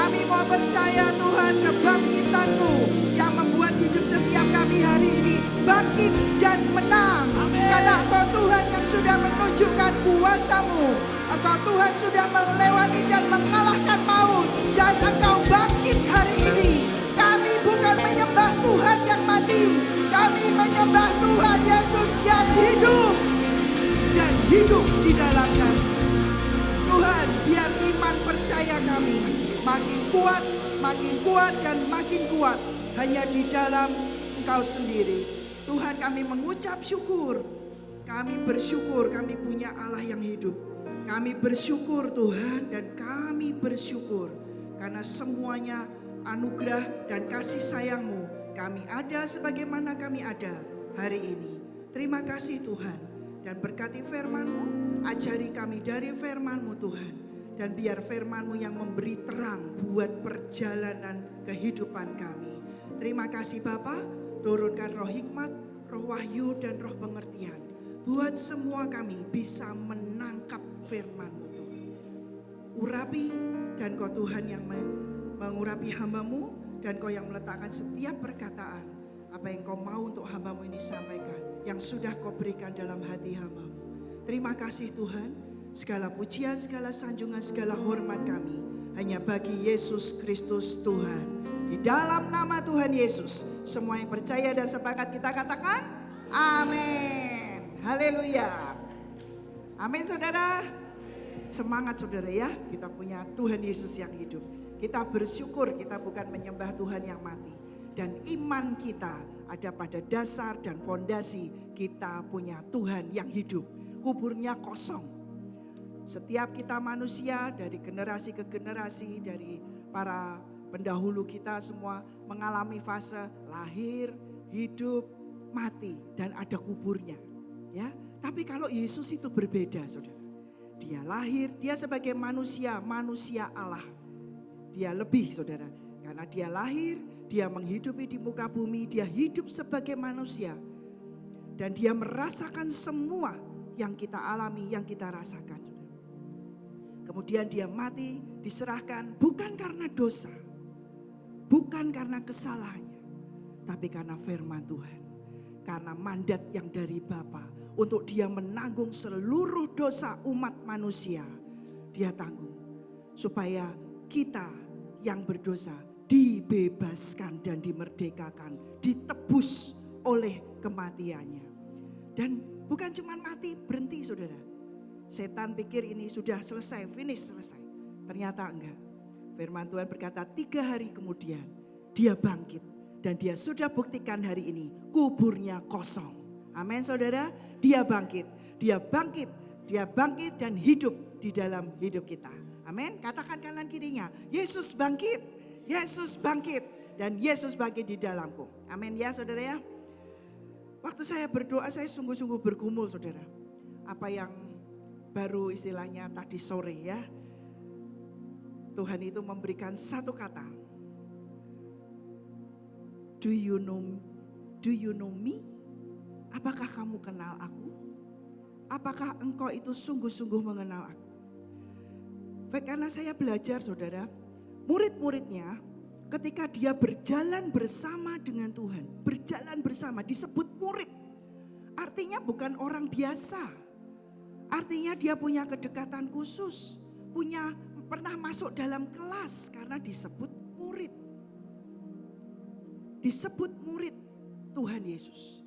Kami mau percaya Tuhan kebangkitan-Mu yang membuat hidup setiap kami hari ini bangkit dan menang. Karena Engkau Tuhan yang sudah menunjukkan kuasa-Mu. Engkau Tuhan sudah melewati dan mengalahkan maut. Dan Engkau bangkit hari ini. Kami bukan menyembah Tuhan yang mati. Kami menyembah Tuhan Yesus yang hidup. Dan hidup di dalam kami. Tuhan, biar iman percaya kami makin kuat dan makin kuat. Hanya di dalam Engkau sendiri. Tuhan, kami mengucap syukur. Kami bersyukur kami punya Allah yang hidup. Kami bersyukur Tuhan, dan kami bersyukur karena semuanya anugerah dan kasih sayang-Mu. Kami ada sebagaimana kami ada hari ini. Terima kasih Tuhan. Dan berkati firman-Mu, ajari kami dari firman-Mu Tuhan. Dan biar firman-Mu yang memberi terang buat perjalanan kehidupan kami. Terima kasih Bapa, turunkan roh hikmat, roh wahyu dan roh pengertian. Buat semua kami bisa menangkap firman-Mu Tuhan. Urapi dan Kau Tuhan yang mengurapi hamba-Mu. Dan Kau yang meletakkan setiap perkataan. Apa yang Kau mau untuk hamba-Mu ini sampaikan. Yang sudah Kau berikan dalam hati hamba-Mu. Terima kasih Tuhan. Segala pujian, segala sanjungan, segala hormat kami hanya bagi Yesus Kristus Tuhan. Di dalam nama Tuhan Yesus, semua yang percaya dan sepakat kita katakan amin. Haleluya. Amin saudara. Semangat saudara ya, kita punya Tuhan Yesus yang hidup. Kita bersyukur kita bukan menyembah Tuhan yang mati. Dan iman kita ada pada dasar dan fondasi kita punya Tuhan yang hidup. Kuburnya kosong. Setiap kita manusia dari generasi ke generasi, dari para pendahulu kita semua mengalami fase lahir, hidup, mati dan ada kuburnya. Ya, tapi kalau Yesus itu berbeda saudara. Dia lahir, dia sebagai manusia, manusia Allah. Dia lebih saudara. Karena dia lahir, dia menghidupi di muka bumi, dia hidup sebagai manusia. Dan dia merasakan semua yang kita alami, yang kita rasakan. Kemudian dia mati, diserahkan bukan karena dosa. Bukan karena kesalahannya. Tapi karena firman Tuhan. Karena mandat yang dari Bapa. Untuk dia menanggung seluruh dosa umat manusia. Dia tanggung. Supaya kita yang berdosa dibebaskan dan dimerdekakan. Ditebus oleh kematiannya. Dan bukan cuma mati berhenti saudara. Setan pikir ini sudah selesai, finish selesai. Ternyata enggak. Firman Tuhan berkata 3 hari kemudian dia bangkit. Dan dia sudah buktikan hari ini kuburnya kosong. Amin saudara, dia bangkit. Dia bangkit, dia bangkit dan hidup di dalam hidup kita. Amin, katakan kanan kirinya, Yesus bangkit, Yesus bangkit. Dan Yesus bangkit di dalamku. Amin ya saudara ya. Waktu saya berdoa saya sungguh-sungguh bergumul saudara. Apa yang baru istilahnya tadi sore ya. Tuhan itu memberikan satu kata. Do you know me? Apakah kamu kenal aku? Apakah engkau itu sungguh-sungguh mengenal aku? Karena saya belajar saudara, murid-muridnya ketika dia berjalan bersama dengan Tuhan. Berjalan bersama disebut murid. Artinya bukan orang biasa. Artinya dia punya kedekatan khusus. Pernah masuk dalam kelas karena disebut murid. Disebut murid Tuhan Yesus.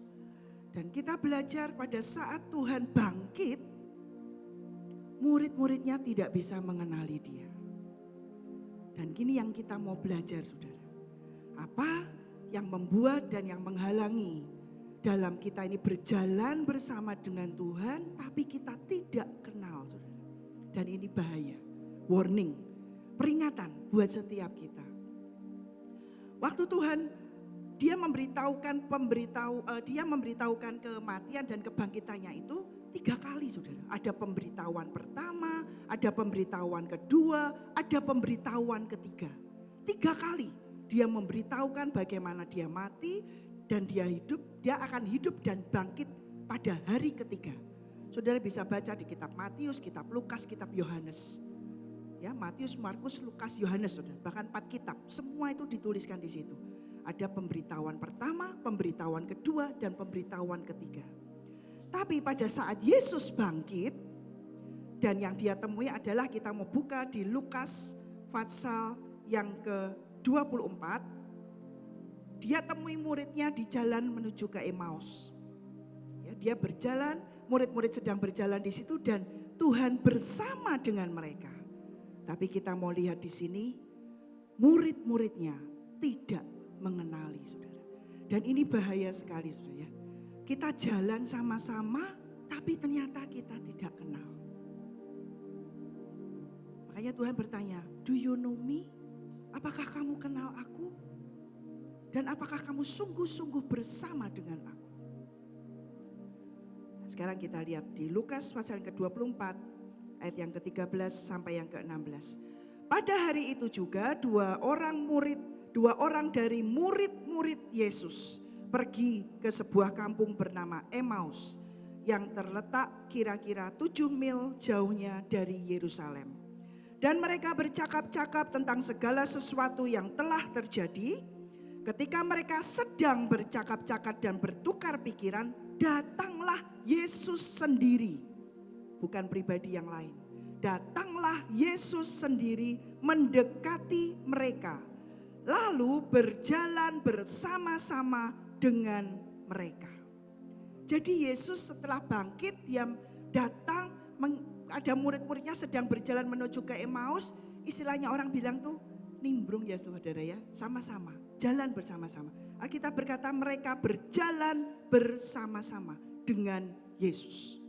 Dan kita belajar pada saat Tuhan bangkit, murid-muridnya tidak bisa mengenali dia. Dan gini yang kita mau belajar saudara. Apa yang membuat dan yang menghalangi dalam kita ini berjalan bersama dengan Tuhan, tapi kita tidak kenal saudara. Dan ini bahaya. Warning, peringatan buat setiap kita. Waktu Tuhan dia memberitahukan kematian dan kebangkitannya itu 3 kali saudara. Ada pemberitahuan pertama, ada pemberitahuan kedua, ada pemberitahuan ketiga. 3 kali dia memberitahukan bagaimana dia mati dan dia hidup, dia akan hidup dan bangkit pada hari ketiga. Saudara bisa baca di kitab Matius, kitab Lukas, kitab Yohanes. Ya, Matius, Markus, Lukas, Yohanes, saudara. Bahkan 4 kitab, semua itu dituliskan di situ. Ada pemberitahuan pertama, pemberitahuan kedua, dan pemberitahuan ketiga. Tapi pada saat Yesus bangkit, dan yang dia temui adalah, kita mau buka di Lukas pasal yang ke-24. Dia temui muridnya di jalan menuju ke Emmaus. Ya, dia berjalan, murid-murid sedang berjalan di situ dan Tuhan bersama dengan mereka. Tapi kita mau lihat di sini, murid-muridnya tidak mengenali, saudara. Dan ini bahaya sekali, saudara. Kita jalan sama-sama, tapi ternyata kita tidak kenal. Makanya Tuhan bertanya, do you know me? Apakah kamu kenal aku? Dan apakah kamu sungguh-sungguh bersama dengan aku? Sekarang kita lihat di Lukas pasal yang ke-24. Ayat yang ke-13 sampai yang ke-16. Pada hari itu juga dua orang dari murid-murid Yesus pergi ke sebuah kampung bernama Emmaus yang terletak kira-kira 7 mil jauhnya dari Yerusalem. Dan mereka bercakap-cakap tentang segala sesuatu yang telah terjadi. Ketika mereka sedang bercakap-cakap dan bertukar pikiran, datanglah Yesus sendiri. Bukan pribadi yang lain. Datanglah Yesus sendiri mendekati mereka. Lalu berjalan bersama-sama dengan mereka. Jadi Yesus setelah bangkit, dia datang, ada murid-muridnya sedang berjalan menuju ke Emmaus. Istilahnya orang bilang tuh nimbrung ya saudara ya, sama-sama, jalan bersama-sama. Alkitab berkata mereka berjalan bersama-sama dengan Yesus.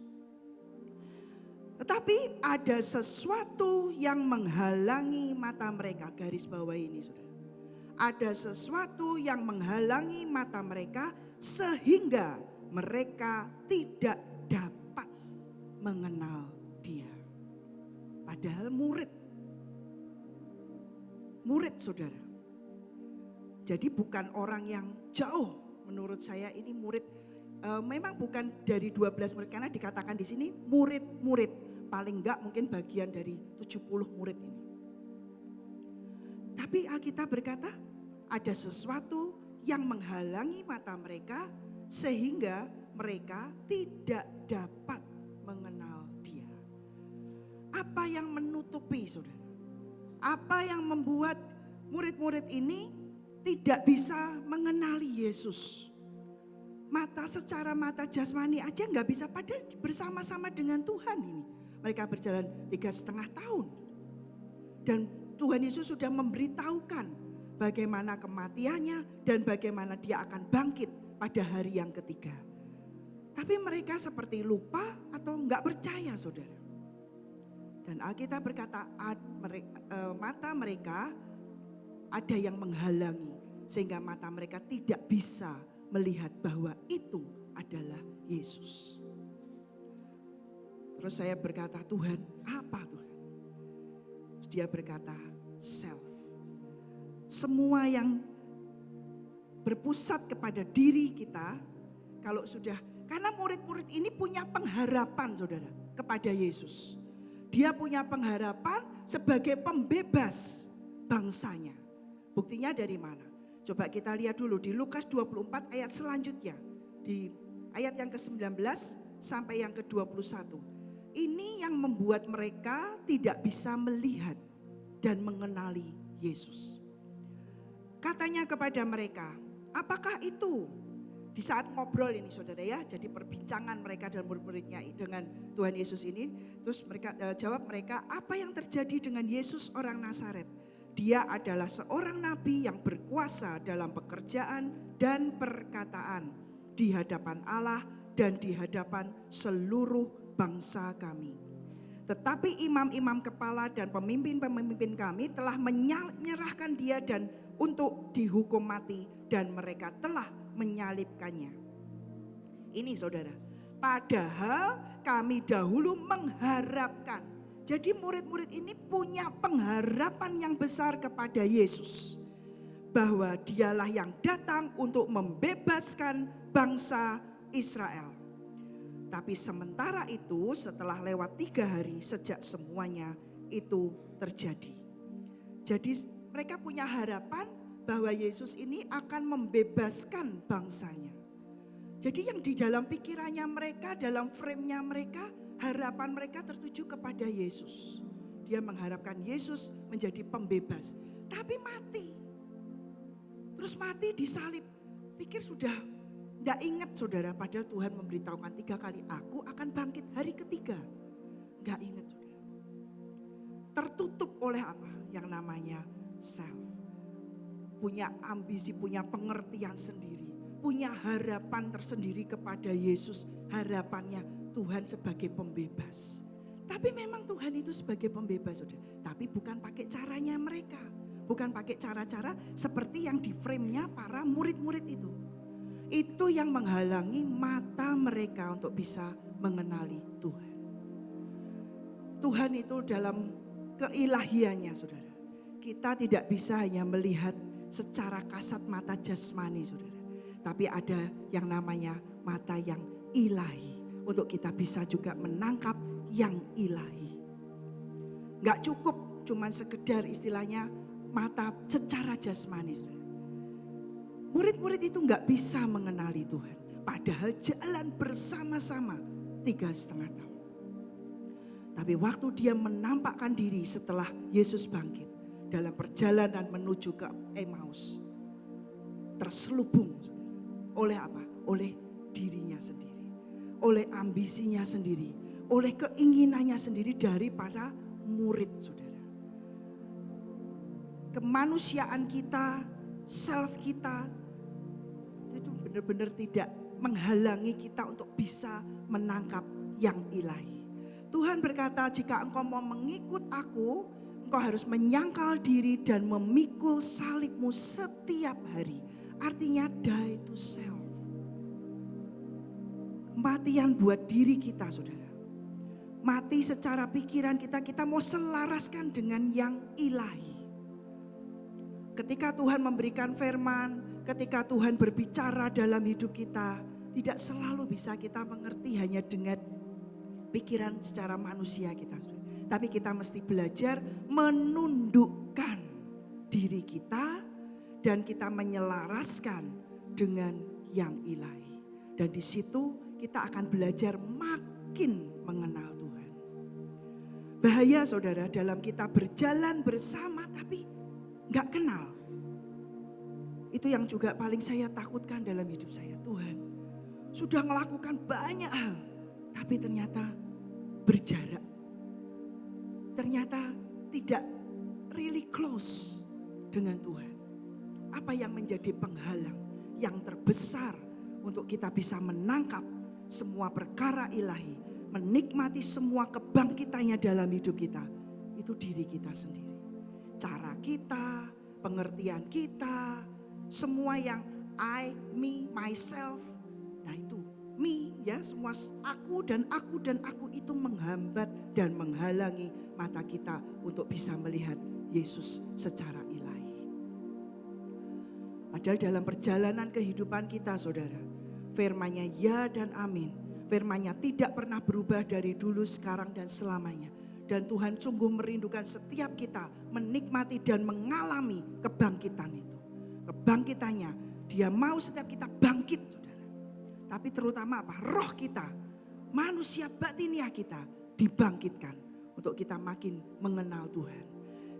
Tetapi ada sesuatu yang menghalangi mata mereka. Garis bawah ini saudara. Ada sesuatu yang menghalangi mata mereka sehingga mereka tidak dapat mengenal dia. Padahal murid saudara. Jadi bukan orang yang jauh. Menurut saya ini murid, memang bukan dari 12 murid. Karena dikatakan di sini murid-murid. Paling enggak mungkin bagian dari 70 murid ini. Tapi Alkitab berkata ada sesuatu yang menghalangi mata mereka sehingga mereka tidak dapat mengenal dia. Apa yang menutupi saudara? Apa yang membuat murid-murid ini tidak bisa mengenali Yesus? Secara mata jasmani aja gak bisa, padahal bersama-sama dengan Tuhan ini. Mereka berjalan 3,5 tahun. Dan Tuhan Yesus sudah memberitahukan bagaimana kematiannya dan bagaimana dia akan bangkit pada hari yang ketiga. Tapi mereka seperti lupa atau enggak percaya saudara. Dan Alkitab berkata mata mereka ada yang menghalangi. Sehingga mata mereka tidak bisa melihat bahwa itu adalah Yesus. Terus saya berkata, Tuhan, apa Tuhan? Terus dia berkata, self. Semua yang berpusat kepada diri kita, kalau sudah, karena murid-murid ini punya pengharapan saudara, kepada Yesus. Dia punya pengharapan sebagai pembebas bangsanya. Buktinya dari mana? Coba kita lihat dulu di Lukas 24 ayat selanjutnya. Di ayat yang ke-19 sampai yang ke-21. Ini yang membuat mereka tidak bisa melihat dan mengenali Yesus. Katanya kepada mereka, apakah itu? Di saat ngobrol ini saudara ya, jadi perbincangan mereka dan murid-muridnya dengan Tuhan Yesus ini. Terus mereka jawab mereka, apa yang terjadi dengan Yesus orang Nazaret? Dia adalah seorang nabi yang berkuasa dalam pekerjaan dan perkataan di hadapan Allah dan di hadapan seluruh bangsa kami. Tetapi imam-imam kepala dan pemimpin-pemimpin kami telah menyerahkan dia dan untuk dihukum mati dan mereka telah menyalibkannya. Ini saudara, padahal kami dahulu mengharapkan. Jadi murid-murid ini punya pengharapan yang besar kepada Yesus. Bahwa dialah yang datang untuk membebaskan bangsa Israel. Tapi sementara itu setelah lewat 3 hari sejak semuanya itu terjadi. Jadi mereka punya harapan bahwa Yesus ini akan membebaskan bangsanya. Jadi yang di dalam pikirannya mereka, dalam frame-nya mereka, harapan mereka tertuju kepada Yesus. Dia mengharapkan Yesus menjadi pembebas. Tapi mati. Terus mati disalib. Pikir sudah tidak ingat saudara, padahal Tuhan memberitahukan 3 kali, aku akan bangkit hari ketiga. Enggak ingat saudara. Tertutup oleh apa? Yang namanya self. Punya ambisi, punya pengertian sendiri. Punya harapan tersendiri kepada Yesus. Harapannya Tuhan sebagai pembebas. Tapi memang Tuhan itu sebagai pembebas saudara. Tapi bukan pakai caranya mereka. Bukan pakai cara-cara seperti yang di frame-nya para murid-murid itu. Itu yang menghalangi mata mereka untuk bisa mengenali Tuhan. Tuhan itu dalam keilahiannya saudara. Kita tidak bisa hanya melihat secara kasat mata jasmani saudara. Tapi ada yang namanya mata yang ilahi. Untuk kita bisa juga menangkap yang ilahi. Gak cukup cuman sekedar istilahnya mata secara jasmani. Murid-murid itu gak bisa mengenali Tuhan. Padahal jalan bersama-sama 3,5 tahun. Tapi waktu dia menampakkan diri setelah Yesus bangkit. Dalam perjalanan menuju ke Emmaus. Terselubung oleh apa? Oleh dirinya sendiri. Oleh ambisinya sendiri. Oleh keinginannya sendiri daripada murid saudara. Kemanusiaan kita, self kita, itu benar-benar tidak menghalangi kita untuk bisa menangkap yang ilahi. Tuhan berkata, jika engkau mau mengikut aku, engkau harus menyangkal diri dan memikul salibmu setiap hari. Artinya die to self. Kematian buat diri kita saudara. Mati secara pikiran kita mau selaraskan dengan yang ilahi. Ketika Tuhan memberikan firman, ketika Tuhan berbicara dalam hidup kita, tidak selalu bisa kita mengerti hanya dengan pikiran secara manusia kita. Tapi kita mesti belajar menundukkan diri kita dan kita menyelaraskan dengan yang ilahi. Dan di situ kita akan belajar makin mengenal Tuhan. Bahaya saudara dalam kita berjalan bersama tapi gak kenal. Itu yang juga paling saya takutkan dalam hidup saya. Tuhan sudah melakukan banyak hal tapi ternyata berjarak. Ternyata tidak really close dengan Tuhan. Apa yang menjadi penghalang yang terbesar untuk kita bisa menangkap semua perkara ilahi, menikmati semua kebangkitannya dalam hidup kita, itu diri kita sendiri. Cara kita, pengertian kita, semua yang I, me, myself, nah itu me ya, semua aku dan aku dan aku itu menghambat dan menghalangi mata kita untuk bisa melihat Yesus secara ilahi. Padahal dalam perjalanan kehidupan kita saudara, firman-Nya ya dan amin. Firman-Nya tidak pernah berubah dari dulu, sekarang dan selamanya. Dan Tuhan sungguh merindukan setiap kita menikmati dan mengalami kebangkitan itu. Kebangkitannya, Dia mau setiap kita bangkit saudara. Tapi terutama apa? Roh kita, manusia batiniah kita dibangkitkan untuk kita makin mengenal Tuhan.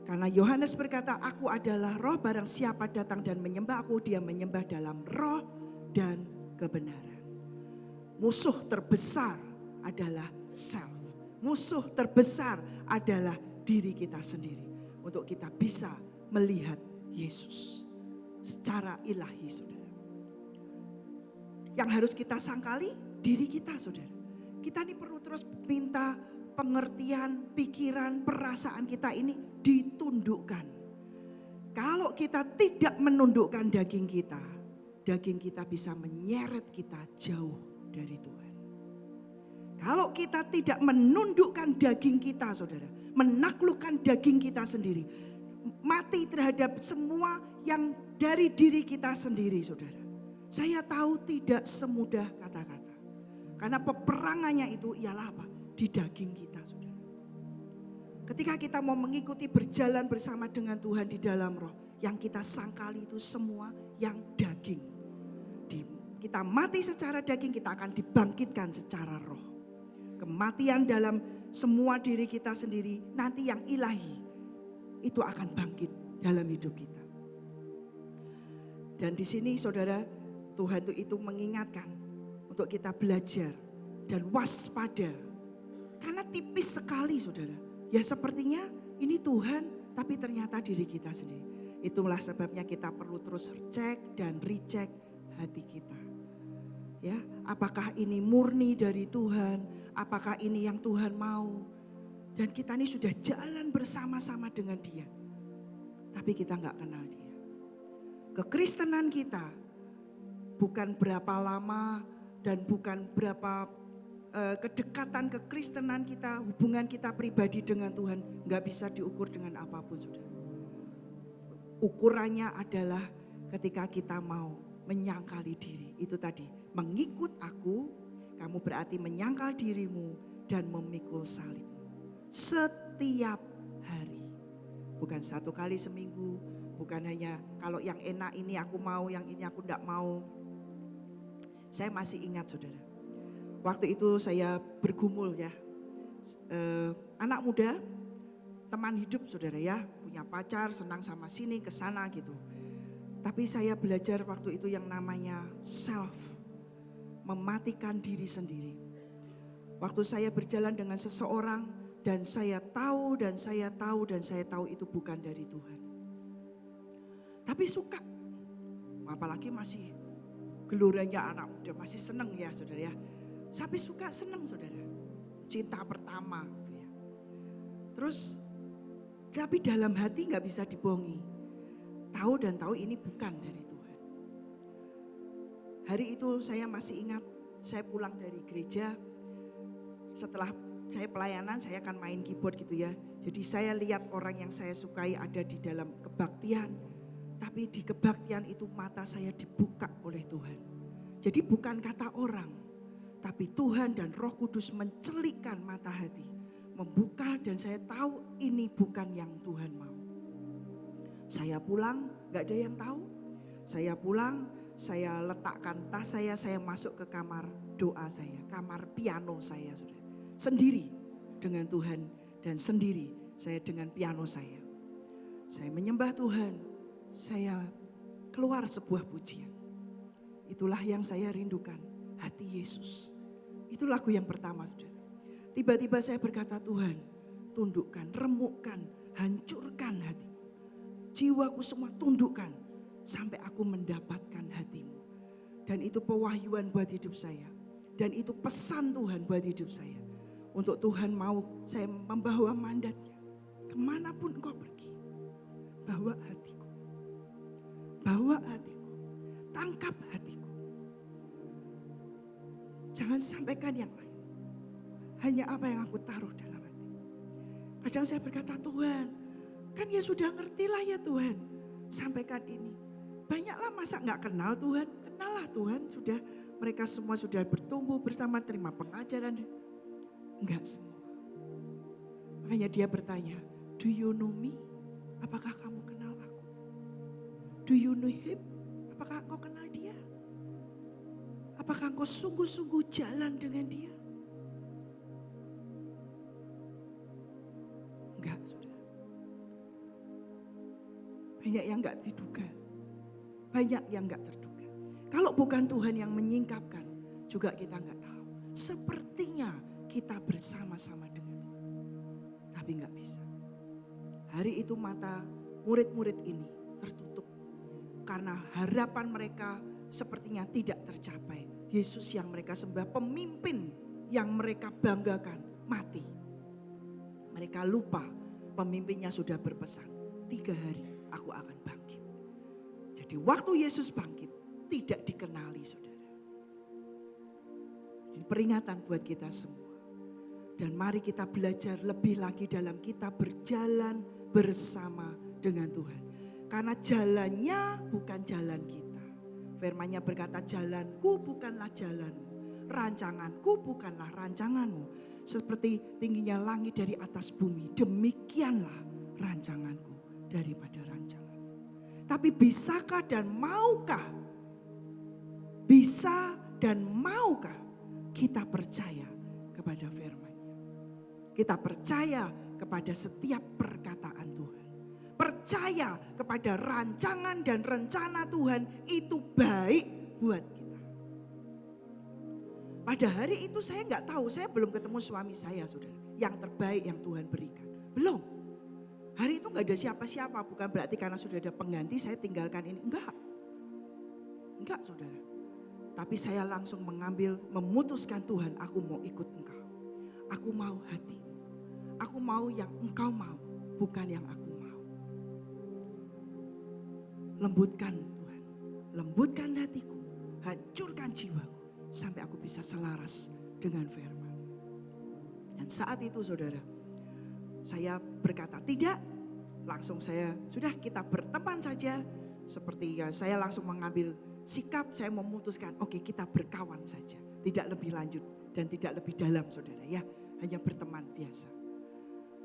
Karena Yohanes berkata, aku adalah roh, barang siapa datang dan menyembah aku, dia menyembah dalam roh dan kebenaran. Musuh terbesar adalah self. Musuh terbesar adalah diri kita sendiri. Untuk kita bisa melihat Yesus secara ilahi saudara. Yang harus kita sangkali diri kita saudara. Kita ini perlu terus minta pengertian, pikiran, perasaan kita ini ditundukkan. Kalau kita tidak menundukkan daging kita bisa menyeret kita jauh dari Tuhan. Kalau kita tidak menundukkan daging kita saudara, menaklukkan daging kita sendiri, mati terhadap semua yang dari diri kita sendiri saudara. Saya tahu tidak semudah kata-kata. Karena peperangannya itu ialah apa? Di daging kita saudara. Ketika kita mau mengikuti berjalan bersama dengan Tuhan di dalam roh, yang kita sangkali itu semua yang daging. Kita mati secara daging, kita akan dibangkitkan secara roh. Kematian dalam semua diri kita sendiri, nanti yang ilahi itu akan bangkit dalam hidup kita. Dan di sini saudara, Tuhan itu mengingatkan untuk kita belajar dan waspada. Karena tipis sekali saudara. Ya sepertinya ini Tuhan, tapi ternyata diri kita sendiri. Itulah sebabnya kita perlu terus cek dan recheck hati kita. Ya, apakah ini murni dari Tuhan? Apakah ini yang Tuhan mau? Dan kita ini sudah jalan bersama-sama dengan Dia. Tapi kita nggak kenal Dia. Kekristenan kita bukan berapa lama dan bukan berapa kedekatan kekristenan kita, hubungan kita pribadi dengan Tuhan nggak bisa diukur dengan apapun sudah. Ukurannya adalah ketika kita mau menyangkali diri. Itu tadi, mengikut aku, kamu berarti menyangkal dirimu dan memikul salibmu. Setiap hari. Bukan satu kali seminggu, bukan hanya kalau yang enak ini aku mau, yang ini aku enggak mau. Saya masih ingat saudara. Waktu itu saya bergumul ya, anak muda, teman hidup saudara ya, punya pacar, senang sama sini, ke sana gitu. Tapi saya belajar waktu itu yang namanya self, mematikan diri sendiri. Waktu saya berjalan dengan seseorang dan saya tahu itu bukan dari Tuhan. Tapi suka, apalagi masih geloranya anak muda, masih senang ya saudara ya. Sampai suka senang saudara, cinta pertama gitu ya. Terus tapi dalam hati gak bisa dibohongi. Tahu ini bukan dari Tuhan. Hari itu saya masih ingat, saya pulang dari gereja. Setelah saya pelayanan, saya akan main keyboard gitu ya. Jadi saya lihat orang yang saya sukai ada di dalam kebaktian. Tapi di kebaktian itu mata saya dibuka oleh Tuhan. Jadi bukan kata orang. Tapi Tuhan dan Roh Kudus mencelikkan mata hati. Membuka dan saya tahu ini bukan yang Tuhan mau. Saya pulang, gak ada yang tahu. Saya pulang, saya letakkan tas saya masuk ke kamar doa saya. Kamar piano saya sudah. Sendiri dengan Tuhan dan sendiri saya dengan piano saya. Saya menyembah Tuhan, saya keluar sebuah pujian. Itulah yang saya rindukan. Hati Yesus. Itu lagu yang pertama saudara. Tiba-tiba saya berkata, Tuhan tundukkan, remukkan, hancurkan hatiku. Jiwaku semua tundukkan sampai aku mendapatkan hatimu. Dan itu pewahyuan buat hidup saya. Dan itu pesan Tuhan buat hidup saya. Untuk Tuhan mau saya membawa mandatnya. Kemanapun kau pergi, bawa hatiku. Bawa hatiku, tangkap hatiku. Jangan sampaikan yang lain. Hanya apa yang aku taruh dalam hati. Kadang saya berkata, Tuhan, kan ya sudah ngertilah ya Tuhan. Sampaikan ini. Banyaklah masa gak kenal Tuhan. Kenal lah Tuhan. Sudah, mereka semua sudah bertumbuh bersama, terima pengajaran. Enggak semua. Makanya dia bertanya, do you know me? Apakah kamu kenal aku? Do you know him? Apakah engkau kenal dia? Apakah engkau sungguh-sungguh jalan dengan dia? Enggak, saudara. Banyak yang enggak diduga. Banyak yang enggak terduga. Kalau bukan Tuhan yang menyingkapkan, juga kita enggak tahu. Sepertinya kita bersama-sama dengan Tuhan. Tapi enggak bisa. Hari itu mata murid-murid ini tertutup. Karena harapan mereka sepertinya tidak tercapai. Yesus yang mereka sembah, pemimpin yang mereka banggakan, mati. Mereka lupa pemimpinnya sudah berpesan, 3 hari aku akan bangkit. Jadi waktu Yesus bangkit, tidak dikenali saudara. Jadi peringatan buat kita semua. Dan mari kita belajar lebih lagi dalam kita berjalan bersama dengan Tuhan. Karena jalannya bukan jalan kita. Firman-Nya berkata, jalanku bukanlah jalanmu. rancanganku bukanlah rancanganmu. Seperti tingginya langit dari atas bumi, demikianlah rancanganku daripada rancangan. Tapi bisakah dan maukah, bisa dan maukah kita percaya kepada firman-Nya? Kita percaya kepada setiap perkataan Tuhan. Percaya kepada rancangan dan rencana Tuhan itu baik buat kita. Pada hari itu saya nggak tahu, saya belum ketemu suami saya, saudara, yang terbaik yang Tuhan berikan. Belum. Hari itu nggak ada siapa-siapa, bukan berarti karena sudah ada pengganti saya tinggalkan ini. Enggak saudara. Tapi saya langsung memutuskan, Tuhan, aku mau ikut Engkau. Aku mau hatimu. Aku mau yang Engkau mau, bukan yang aku mau. Lembutkan Tuhan, lembutkan hatiku, hancurkan jiwaku. Sampai aku bisa selaras dengan firman. Dan saat itu saudara, saya berkata tidak. Langsung sudah kita berteman saja. Seperti saya langsung mengambil sikap, saya memutuskan oke, kita berkawan saja. Tidak lebih lanjut dan tidak lebih dalam saudara ya. Hanya berteman biasa.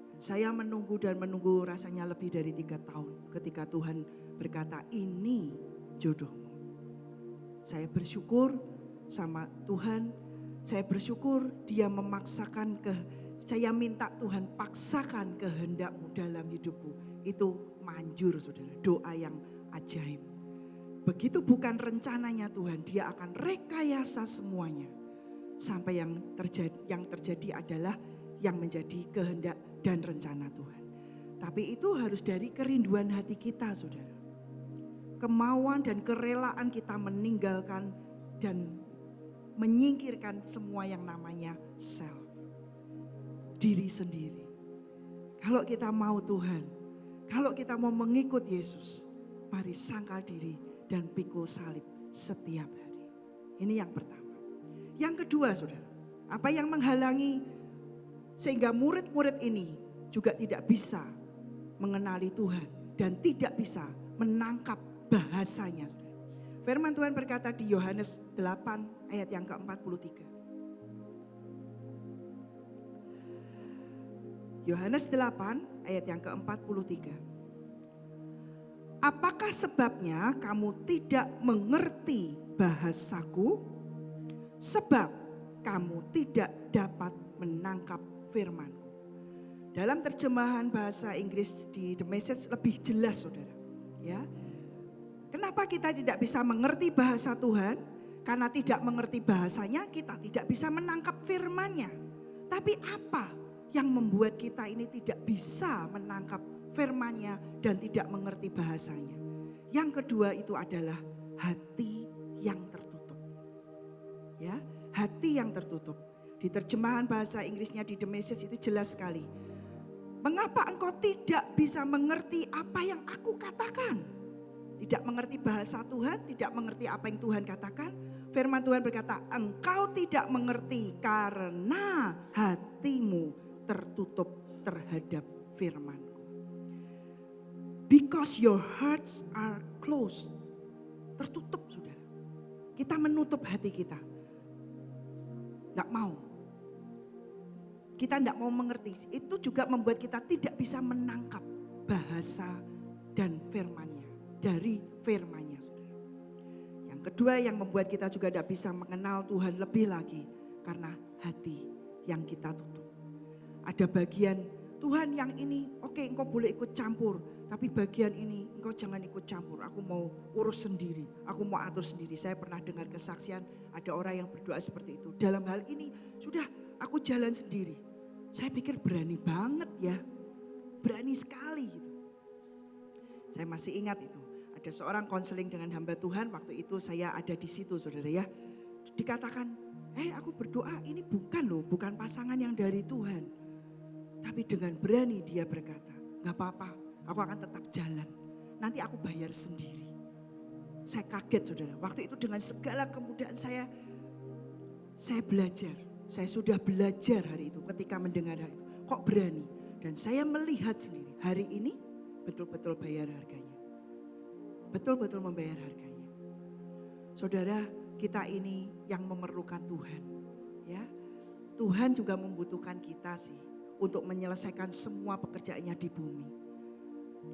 Dan saya menunggu rasanya lebih dari 3 tahun. Ketika Tuhan berkata ini jodohmu. Saya bersyukur sama Tuhan, saya bersyukur Dia memaksakan saya minta Tuhan paksakan kehendak-Mu dalam hidupku. Itu manjur saudara, doa yang ajaib. Begitu bukan rencananya Tuhan, Dia akan rekayasa semuanya. Sampai yang terjadi adalah yang menjadi kehendak dan rencana Tuhan. Tapi itu harus dari kerinduan hati kita saudara. Kemauan dan kerelaan kita meninggalkan dan menyingkirkan semua yang namanya self. Diri sendiri. Kalau kita mau Tuhan, kalau kita mau mengikut Yesus, mari sangkal diri dan pikul salib setiap hari. Ini yang pertama. Yang kedua saudara, apa yang menghalangi sehingga murid-murid ini juga tidak bisa mengenali Tuhan dan tidak bisa menangkap bahasanya. Firman Tuhan berkata di Yohanes 8 ayat yang ke-43. Yohanes 8 ayat yang ke-43. Apakah sebabnya kamu tidak mengerti bahasaku? Sebab kamu tidak dapat menangkap firmanku. Dalam terjemahan bahasa Inggris di The Message lebih jelas saudara. Ya. Kenapa kita tidak bisa mengerti bahasa Tuhan? Karena tidak mengerti bahasanya kita tidak bisa menangkap firman-Nya. Tapi apa yang membuat kita ini tidak bisa menangkap firman-Nya dan tidak mengerti bahasanya? Yang kedua itu adalah hati yang tertutup. Ya, hati yang tertutup. Di terjemahan bahasa Inggrisnya di The Message itu jelas sekali. Mengapa engkau tidak bisa mengerti apa yang aku katakan? Tidak mengerti bahasa Tuhan, tidak mengerti apa yang Tuhan katakan. Firman Tuhan berkata, engkau tidak mengerti karena hatimu tertutup terhadap firman-Ku. Because your hearts are closed. Tertutup saudara. Kita menutup hati kita. Gak mau. Kita gak mau mengerti. Itu juga membuat kita tidak bisa menangkap bahasa dan firman-Nya. Dari firman-Nya saudara. Yang kedua yang membuat kita juga tidak bisa mengenal Tuhan lebih lagi. Karena hati yang kita tutup. Ada bagian Tuhan yang ini oke, engkau boleh ikut campur. Tapi bagian ini engkau jangan ikut campur. Aku mau urus sendiri. Aku mau atur sendiri. Saya pernah dengar kesaksian ada orang yang berdoa seperti itu. Dalam hal ini sudah aku jalan sendiri. Saya pikir berani banget ya. Berani sekali gitu. Saya masih ingat itu. Ada seorang konseling dengan hamba Tuhan, waktu itu saya ada di situ saudara ya. Dikatakan, aku berdoa ini bukan pasangan yang dari Tuhan. Tapi dengan berani dia berkata, gak apa-apa, aku akan tetap jalan. Nanti aku bayar sendiri. Saya kaget saudara, waktu itu dengan segala kemudahan saya belajar. Saya sudah belajar hari itu ketika mendengar hal itu. Kok berani? Dan saya melihat sendiri, hari ini betul-betul bayar harganya. Betul-betul membayar harganya. Saudara, kita ini yang memerlukan Tuhan. Ya, Tuhan juga membutuhkan kita sih untuk menyelesaikan semua pekerjaannya di bumi.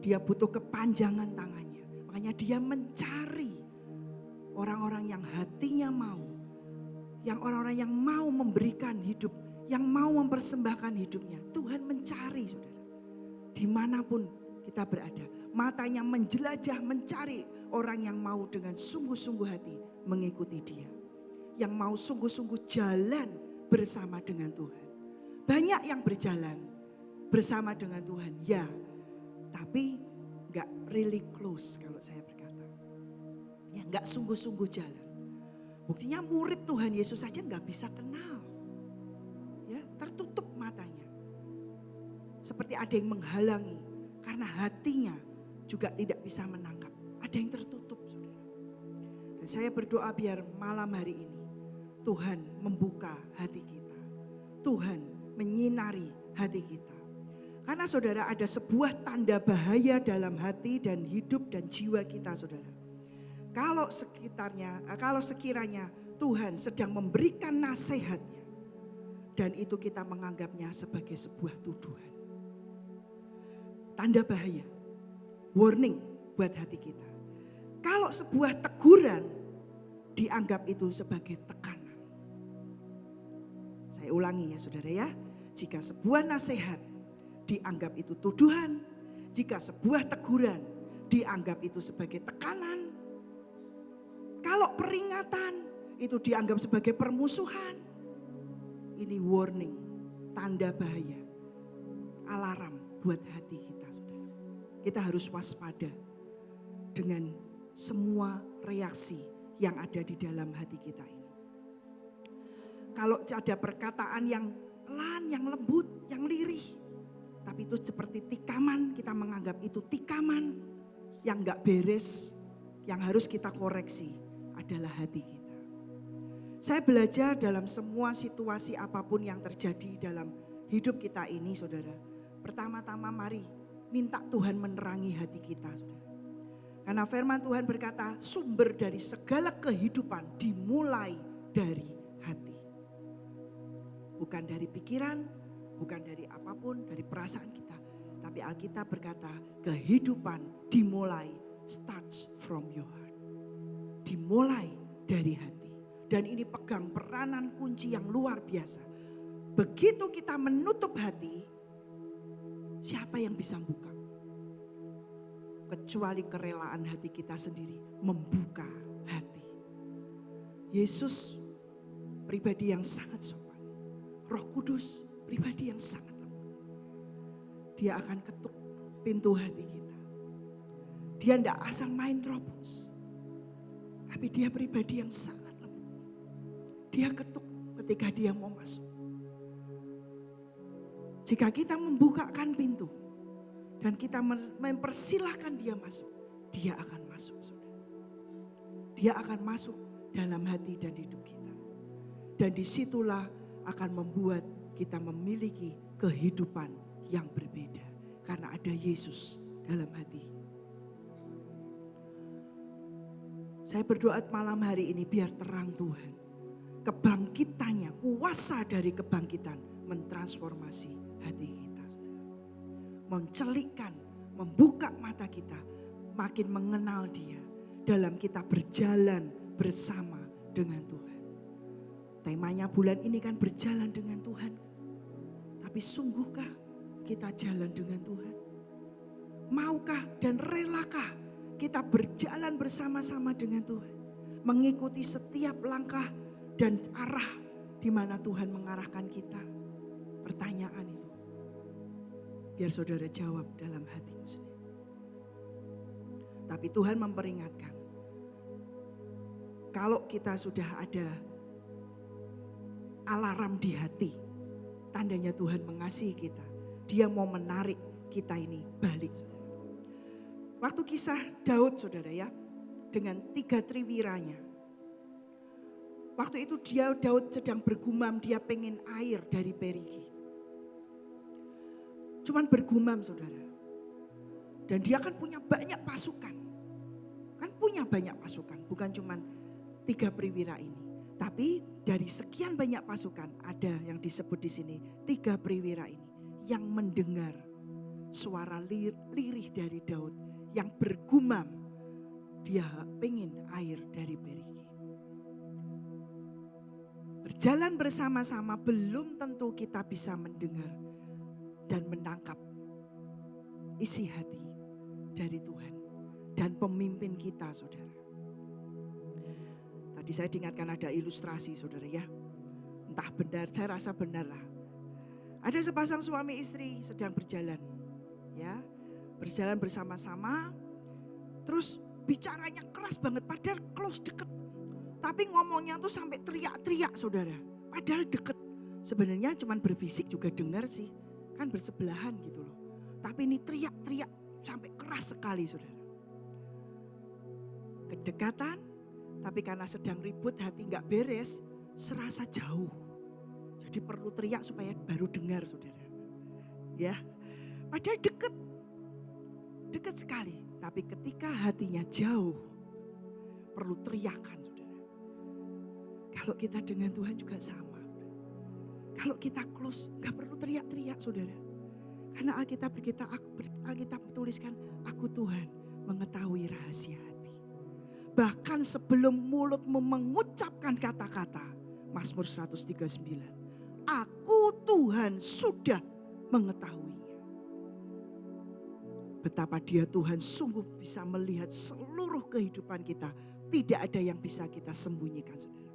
Dia butuh kepanjangan tangannya. Makanya dia mencari orang-orang yang hatinya mau. Yang orang-orang yang mau memberikan hidup, yang mau mempersembahkan hidupnya. Tuhan mencari, saudara. Dimanapun kita berada. Matanya menjelajah, mencari orang yang mau dengan sungguh-sungguh hati mengikuti dia. Yang mau sungguh-sungguh jalan bersama dengan Tuhan. Banyak yang berjalan bersama dengan Tuhan, ya. Tapi gak really close kalau saya berkata. Ya, gak sungguh-sungguh jalan. Buktinya murid Tuhan Yesus saja gak bisa kenal. Ya, tertutup matanya. Seperti ada yang menghalangi. Karena hatinya juga tidak bisa menangkap. Ada yang tertutup, saudara. Dan saya berdoa biar malam hari ini Tuhan membuka hati kita. Tuhan menyinari hati kita. Karena saudara, ada sebuah tanda bahaya dalam hati dan hidup dan jiwa kita, saudara. Kalau sekiranya Tuhan sedang memberikan nasihatnya dan itu kita menganggapnya sebagai sebuah tuduhan. Tanda bahaya, warning buat hati kita. Kalau sebuah teguran dianggap itu sebagai tekanan. Saya ulangi ya saudara ya. Jika sebuah nasihat dianggap itu tuduhan. Jika sebuah teguran dianggap itu sebagai tekanan. Kalau peringatan itu dianggap sebagai permusuhan. Ini warning, tanda bahaya, alarm buat hati kita saudara. Kita harus waspada dengan semua reaksi yang ada di dalam hati kita ini. Kalau ada perkataan yang pelan, yang lembut, yang lirih. Tapi itu seperti tikaman, kita menganggap itu tikaman. Yang gak beres, yang harus kita koreksi adalah hati kita. Saya belajar dalam semua situasi apapun yang terjadi dalam hidup kita ini saudara. Pertama-tama mari minta Tuhan menerangi hati kita saudara. Karena firman Tuhan berkata sumber dari segala kehidupan dimulai dari hati. Bukan dari pikiran, bukan dari apapun, dari perasaan kita. Tapi Alkitab berkata kehidupan dimulai starts from your heart. Dimulai dari hati. Dan ini pegang peranan kunci yang luar biasa. Begitu kita menutup hati, siapa yang bisa buka? Kecuali kerelaan hati kita sendiri membuka hati. Yesus pribadi yang sangat sopan. Roh Kudus pribadi yang sangat lembut. Dia akan ketuk pintu hati kita. Dia tidak asal main terobos. Tapi dia pribadi yang sangat lembut. Dia ketuk ketika dia mau masuk. Jika kita membukakan pintu dan kita mempersilahkan dia masuk, dia akan masuk. Saudara. Dia akan masuk dalam hati dan hidup kita. Dan disitulah akan membuat kita memiliki kehidupan yang berbeda. Karena ada Yesus dalam hati. Saya berdoa malam hari ini biar terang Tuhan. Kebangkitannya, kuasa dari kebangkitan mentransformasi hati kita. Mencelikkan, membuka mata kita. Makin mengenal dia dalam kita berjalan bersama dengan Tuhan. Temanya bulan ini kan berjalan dengan Tuhan. Tapi sungguhkah kita jalan dengan Tuhan? Maukah dan relakah kita berjalan bersama-sama dengan Tuhan? Mengikuti setiap langkah dan arah di mana Tuhan mengarahkan kita. Pertanyaan itu. Biar saudara jawab dalam hatimu sendiri. Tapi Tuhan memperingatkan. Kalau kita sudah ada alarm di hati, tandanya Tuhan mengasihi kita. Dia mau menarik kita ini balik. Saudara. Waktu kisah Daud saudara ya, dengan 3 triwiranya. Waktu itu Daud sedang bergumam, dia pengen air dari perigi. Cuman bergumam saudara. Dan dia kan punya banyak pasukan. Kan punya banyak pasukan, bukan cuman 3 perwira ini. Tapi dari sekian banyak pasukan ada yang disebut di sini 3 perwira ini yang mendengar suara lirih dari Daud yang bergumam dia pengen air dari beriki. Berjalan bersama-sama belum tentu kita bisa mendengar dan menangkap isi hati dari Tuhan dan pemimpin kita, saudara. Tadi saya diingatkan ada ilustrasi, saudara ya. Entah benar, saya rasa benar lah. Ada sepasang suami istri sedang berjalan, ya, berjalan bersama-sama, terus bicaranya keras banget, padahal close deket. Tapi ngomongnya tuh sampai teriak-teriak, saudara. Padahal deket. Sebenarnya cuman berbisik juga dengar sih, kan bersebelahan gitu loh. Tapi ini teriak-teriak sampai keras sekali, saudara. Kedekatan. Tapi karena sedang ribut hati gak beres, serasa jauh. Jadi perlu teriak supaya baru dengar, saudara. Ya, padahal dekat. Dekat sekali. Tapi ketika hatinya jauh, perlu teriakan, saudara. Kalau kita dengan Tuhan juga sama. Kalau kita close, gak perlu teriak-teriak, saudara. Karena Alkitab tuliskan, aku Tuhan mengetahui rahasia hati. Bahkan sebelum mulutmu mengucapkan kata-kata, Mazmur 139, aku Tuhan sudah mengetahuinya. Betapa dia Tuhan sungguh bisa melihat seluruh kehidupan kita. Tidak ada yang bisa kita sembunyikan, saudara.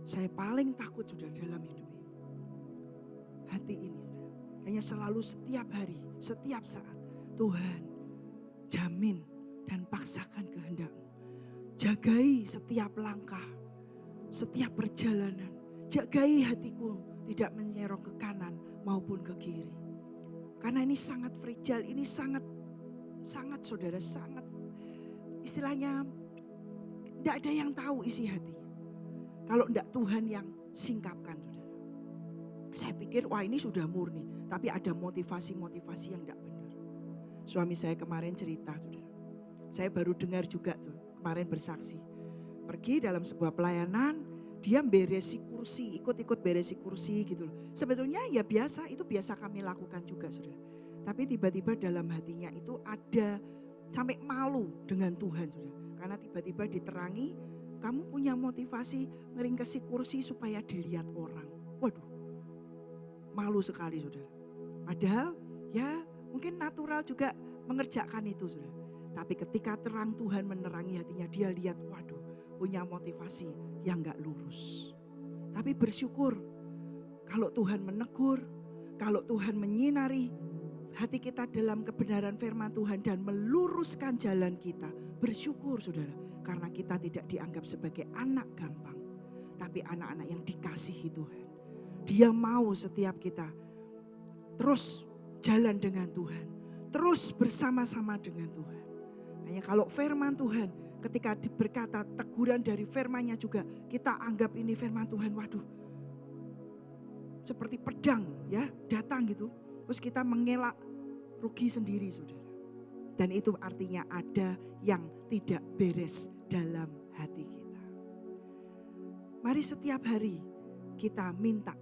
Saya paling takut, saudara, dalam hidup ini. Hati ini, saudara. Hanya selalu setiap hari, setiap saat. Tuhan, jamin dan paksakan kehendak-Mu. Jagai setiap langkah, setiap perjalanan. Jagai hatiku tidak menyerong ke kanan maupun ke kiri. Karena ini sangat fragile, ini sangat saudara, sangat istilahnya tidak ada yang tahu isi hati. Kalau tidak Tuhan yang singkapkan, saudara. Saya pikir wah ini sudah murni, tapi ada motivasi-motivasi yang tidak benar. Suami saya kemarin cerita, saudara. Saya baru dengar juga tuh, kemarin bersaksi. Pergi dalam sebuah pelayanan, dia beresi kursi, ikut-ikut beresi kursi gitu loh. Sebetulnya ya biasa, itu biasa kami lakukan juga, saudara. Tapi tiba-tiba dalam hatinya itu ada sampai malu dengan Tuhan, saudara. Karena tiba-tiba diterangi, kamu punya motivasi meringkesi kursi supaya dilihat orang. Waduh, malu sekali, saudara. Padahal ya mungkin natural juga mengerjakan itu, saudara. Tapi ketika terang Tuhan menerangi hatinya, dia lihat, waduh, punya motivasi yang gak lurus. Tapi bersyukur kalau Tuhan menegur, kalau Tuhan menyinari hati kita dalam kebenaran firman Tuhan dan meluruskan jalan kita. Bersyukur, saudara, karena kita tidak dianggap sebagai anak gampang, tapi anak-anak yang dikasihi Tuhan. Dia mau setiap kita terus jalan dengan Tuhan, terus bersama-sama dengan Tuhan. Hanya kalau firman Tuhan ketika berkata teguran dari firman-Nya juga kita anggap ini firman Tuhan, waduh seperti pedang ya datang gitu. Terus kita mengelak, rugi sendiri, saudara. Dan itu artinya ada yang tidak beres dalam hati kita. Mari setiap hari kita minta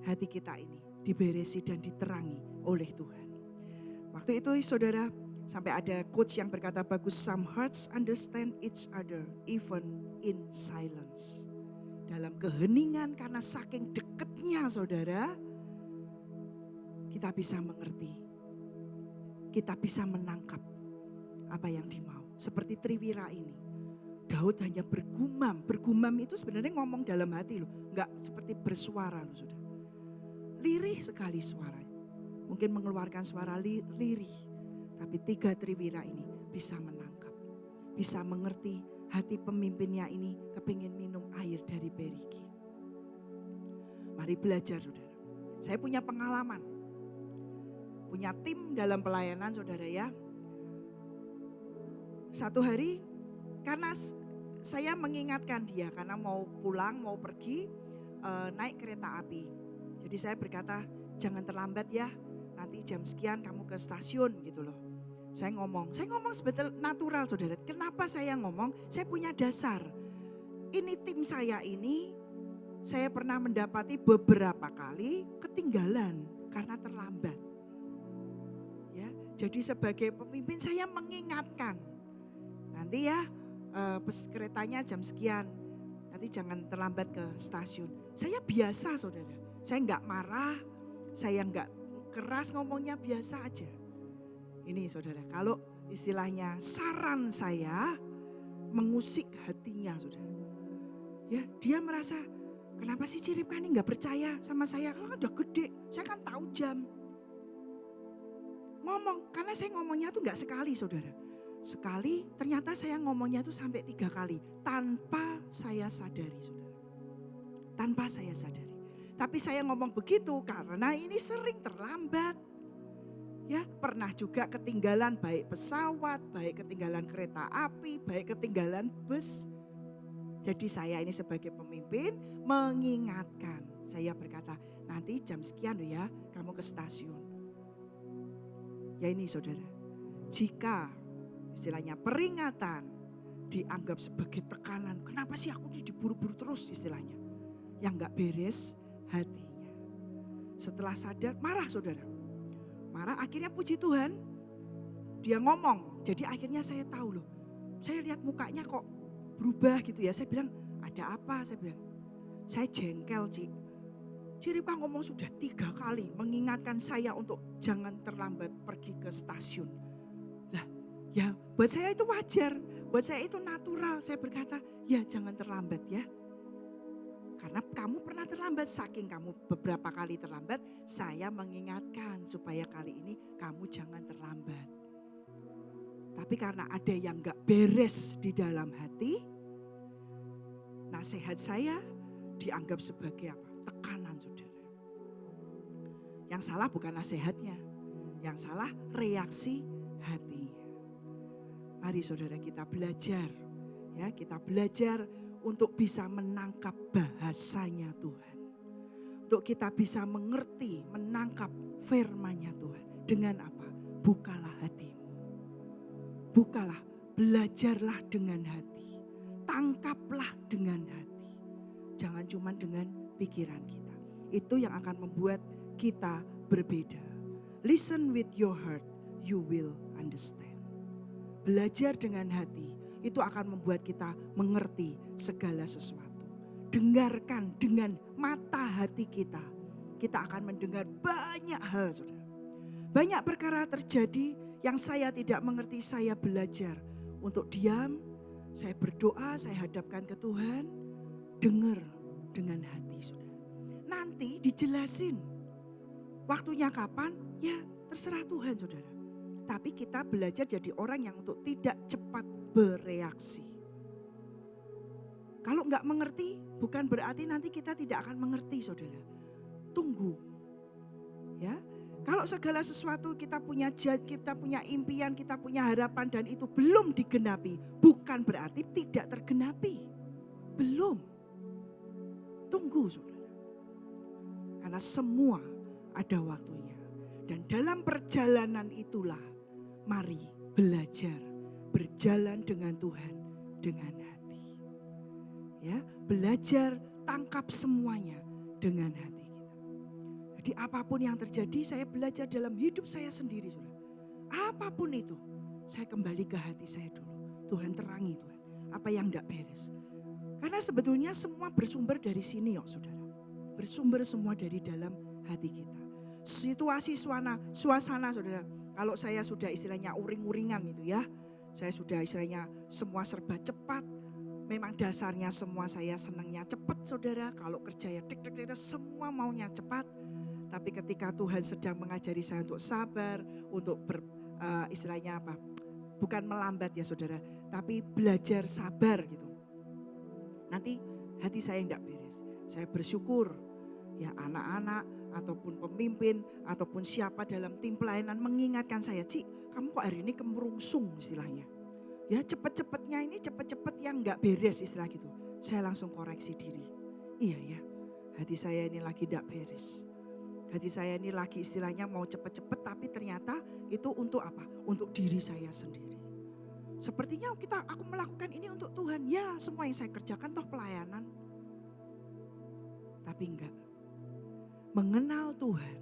hati kita ini diberesi dan diterangi oleh Tuhan. Waktu itu saudara, sampai ada quotes yang berkata bagus, some hearts understand each other even in silence. Dalam keheningan karena saking dekatnya, saudara, kita bisa mengerti. Kita bisa menangkap apa yang dimau. Seperti Triwira ini. Daud hanya bergumam. Bergumam itu sebenarnya ngomong dalam hati loh. Enggak seperti bersuara loh, saudara. Lirih sekali suaranya. Mungkin mengeluarkan suara lirih. Tapi 3 Triwira ini bisa menangkap, bisa mengerti hati pemimpinnya ini kepingin minum air dari beriki. Mari belajar, saudara. Saya punya pengalaman, punya tim dalam pelayanan, saudara ya. Satu hari karena saya mengingatkan dia karena mau pulang, mau pergi naik kereta api. Jadi saya berkata jangan terlambat ya, nanti jam sekian kamu ke stasiun gitu loh. Saya ngomong sebetulnya natural, saudara. Kenapa saya ngomong? Saya punya dasar. ini tim saya ini, saya pernah mendapati beberapa kali ketinggalan karena terlambat. Ya, jadi sebagai pemimpin saya mengingatkan, nanti ya keretanya jam sekian, nanti jangan terlambat ke stasiun. Saya biasa saudara, saya enggak marah, saya enggak keras ngomongnya, biasa aja. Ini saudara, kalau istilahnya saran saya mengusik hatinya saudara. Ya, dia merasa kenapa sih Ciripka ini enggak percaya sama saya, kan udah gede, saya kan tahu jam. Ngomong, karena saya ngomongnya tuh enggak sekali saudara. Sekali, ternyata saya ngomongnya tuh sampai 3 kali tanpa saya sadari saudara. Tanpa saya sadari. Tapi saya ngomong begitu karena ini sering terlambat. Ya, pernah juga ketinggalan baik pesawat, baik ketinggalan kereta api, baik ketinggalan bus. Jadi saya ini sebagai pemimpin mengingatkan. Saya berkata, nanti jam sekian loh ya kamu ke stasiun. Ya ini saudara, jika istilahnya peringatan dianggap sebagai tekanan. Kenapa sih aku diburu-buru terus istilahnya. Yang gak beres hatinya. Setelah sadar marah saudara. Marah akhirnya puji Tuhan. Dia ngomong. Jadi akhirnya saya tahu loh. Saya lihat mukanya kok berubah gitu ya. Saya bilang ada apa? Saya bilang saya jengkel Ci. Ciripka ngomong sudah 3 kali mengingatkan saya untuk jangan terlambat pergi ke stasiun. Ya buat saya itu wajar, buat saya itu natural. Saya berkata ya jangan terlambat ya. Karena kamu pernah terlambat, saking kamu beberapa kali terlambat, saya mengingatkan supaya kali ini kamu jangan terlambat. Tapi karena ada yang gak beres di dalam hati, nasihat saya dianggap sebagai apa? Tekanan saudara. Yang salah bukan nasihatnya, yang salah reaksi hatinya. Mari saudara kita belajar, ya kita belajar untuk bisa menangkap bahasanya Tuhan. Untuk kita bisa mengerti, menangkap firman-Nya Tuhan. Dengan apa? Bukalah hatimu. Bukalah, belajarlah dengan hati. Tangkaplah dengan hati. Jangan cuma dengan pikiran kita. Itu yang akan membuat kita berbeda. Listen with your heart, you will understand. Belajar dengan hati itu akan membuat kita mengerti segala sesuatu. Dengarkan dengan mata hati kita. Kita akan mendengar banyak hal saudara. Banyak perkara terjadi yang saya tidak mengerti, saya belajar untuk diam. Saya berdoa, saya hadapkan ke Tuhan. Dengar dengan hati saudara. Nanti dijelasin. Waktunya kapan? Ya terserah Tuhan saudara. Tapi kita belajar jadi orang yang untuk tidak cepat bereaksi. Kalau enggak mengerti bukan berarti nanti kita tidak akan mengerti saudara. Tunggu. Ya, kalau segala sesuatu kita punya impian, kita punya harapan dan itu belum digenapi, bukan berarti tidak tergenapi. Belum. Tunggu saudara. Karena semua ada waktunya. Dan dalam perjalanan itulah mari belajar berjalan dengan Tuhan dengan hati. Ya, belajar tangkap semuanya dengan hati kita. Jadi apapun yang terjadi saya belajar dalam hidup saya sendiri saudara. Apapun itu saya kembali ke hati saya dulu. Tuhan terangi Tuhan apa yang tidak beres. Karena sebetulnya semua bersumber dari sini ya saudara. Bersumber semua dari dalam hati kita. Situasi suasana saudara. Kalau saya sudah istilahnya uring-uringan gitu ya. Saya sudah istilahnya semua serba cepat. Memang dasarnya semua saya senangnya cepat saudara. Kalau kerja ya semua maunya cepat. Tapi ketika Tuhan sedang mengajari saya untuk sabar. Untuk istilahnya apa. Bukan melambat ya saudara. Tapi belajar sabar gitu. Nanti hati saya tidak beres. Saya bersyukur ya anak-anak ataupun pemimpin, ataupun siapa dalam tim pelayanan mengingatkan saya, Ci, kamu kok hari ini kemerungsung istilahnya. Ya cepet-cepetnya ini cepet-cepet yang gak beres istilah gitu. Saya langsung koreksi diri. Iya ya, hati saya ini lagi gak beres. Hati saya ini lagi istilahnya mau cepet-cepet tapi ternyata itu untuk apa? Untuk diri saya sendiri. Sepertinya aku melakukan ini untuk Tuhan. Ya, semua yang saya kerjakan toh pelayanan. Tapi enggak. Mengenal Tuhan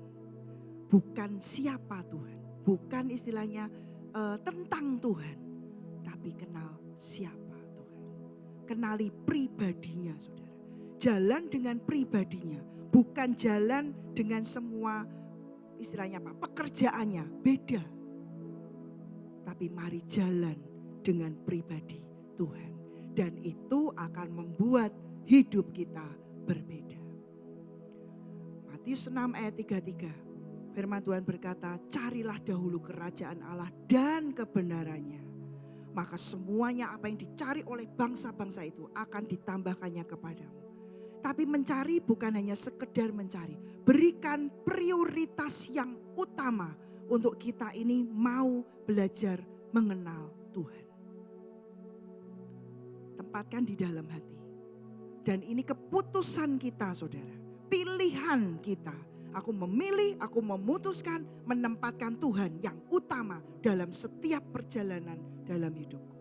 bukan siapa Tuhan, bukan istilahnya tentang Tuhan, tapi kenal siapa Tuhan. Kenali pribadinya, saudara. Jalan dengan pribadinya, bukan jalan dengan semua istilahnya pekerjaannya, beda. Tapi mari jalan dengan pribadi Tuhan. Dan itu akan membuat hidup kita berbeda. Matius 6 ayat 33. Firman Tuhan berkata, carilah dahulu kerajaan Allah dan kebenarannya. Maka semuanya apa yang dicari oleh bangsa-bangsa itu akan ditambahkannya kepadamu. Tapi mencari bukan hanya sekedar mencari. Berikan prioritas yang utama untuk kita ini mau belajar mengenal Tuhan. Tempatkan di dalam hati. Dan ini keputusan kita, saudara. Pilihan kita. Aku memilih, aku memutuskan menempatkan Tuhan yang utama dalam setiap perjalanan dalam hidupku.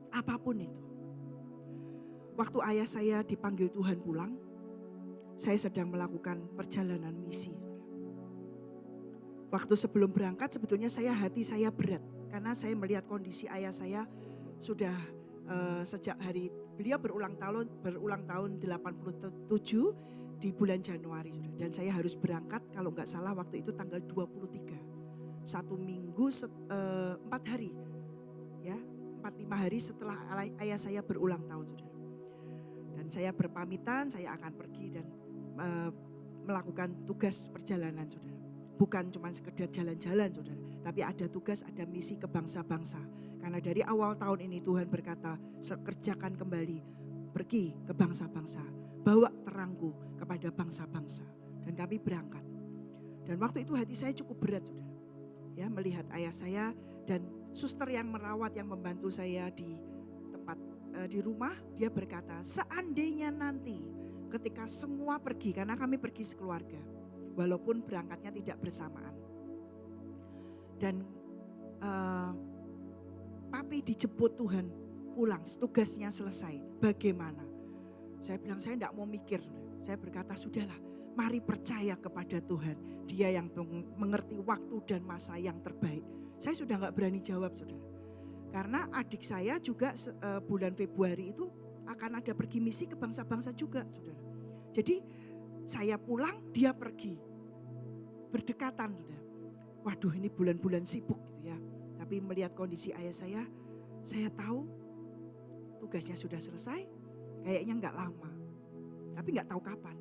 Apapun itu. Waktu ayah saya dipanggil Tuhan pulang, saya sedang melakukan perjalanan misi. Waktu sebelum berangkat sebetulnya hati saya berat. Karena saya melihat kondisi ayah saya sudah sejak hari beliau berulang tahun 87 di bulan Januari. Dan saya harus berangkat kalau nggak salah waktu itu tanggal 23. 1 minggu 4 hari. Ya, 4-5 hari setelah ayah saya berulang tahun, saudara. Dan saya berpamitan, saya akan pergi dan melakukan tugas perjalanan, saudara. Bukan cuma sekedar jalan-jalan, saudara. Tapi ada tugas, ada misi ke bangsa-bangsa. Karena dari awal tahun ini Tuhan berkata, kerjakan kembali, pergi ke bangsa-bangsa. Bawa terangku kepada bangsa-bangsa. Dan kami berangkat. Dan waktu itu hati saya cukup berat, saudara. Ya, melihat ayah saya dan suster yang merawat, yang membantu saya di tempat di rumah, dia berkata, seandainya nanti ketika semua pergi, karena kami pergi sekeluarga, walaupun berangkatnya tidak bersamaan. Dan papi dijemput Tuhan pulang, tugasnya selesai, bagaimana? Saya bilang, saya tidak mau mikir. Saya berkata, sudahlah, mari percaya kepada Tuhan. Dia yang mengerti waktu dan masa yang terbaik. Saya sudah gak berani jawab, saudara. Karena adik saya juga bulan Februari itu akan ada pergi misi ke bangsa-bangsa juga, saudara. Jadi saya pulang, dia pergi. Berdekatan, saudara. Waduh, ini bulan-bulan sibuk gitu ya. Tapi melihat kondisi ayah saya tahu tugasnya sudah selesai. Kayaknya enggak lama, tapi enggak tahu kapan.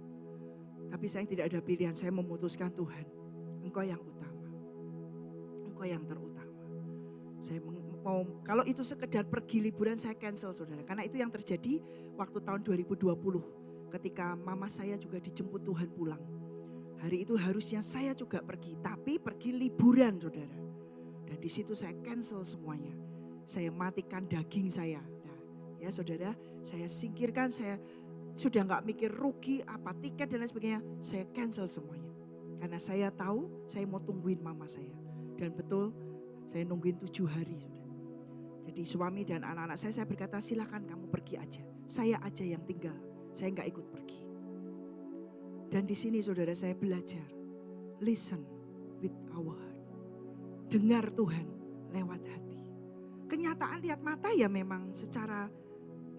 Tapi saya tidak ada pilihan, saya memutuskan Tuhan, Engkau yang utama. Engkau yang terutama. Saya mau, kalau itu sekedar pergi liburan saya cancel, saudara. Karena itu yang terjadi waktu tahun 2020 ketika mama saya juga dijemput Tuhan pulang. Hari itu harusnya saya juga pergi, tapi pergi liburan, saudara. Dan di situ saya cancel semuanya. Saya matikan daging saya. Ya saudara, saya singkirkan, saya sudah gak mikir rugi, apa tiket dan lain sebagainya. Saya cancel semuanya. Karena saya tahu saya mau tungguin mama saya. Dan betul saya nungguin 7 hari. Saudara. Jadi suami dan anak-anak saya berkata, silakan kamu pergi aja. Saya aja yang tinggal, saya gak ikut pergi. Dan di sini saudara saya belajar. Listen with our heart. Dengar Tuhan lewat hati. Kenyataan lihat mata ya memang secara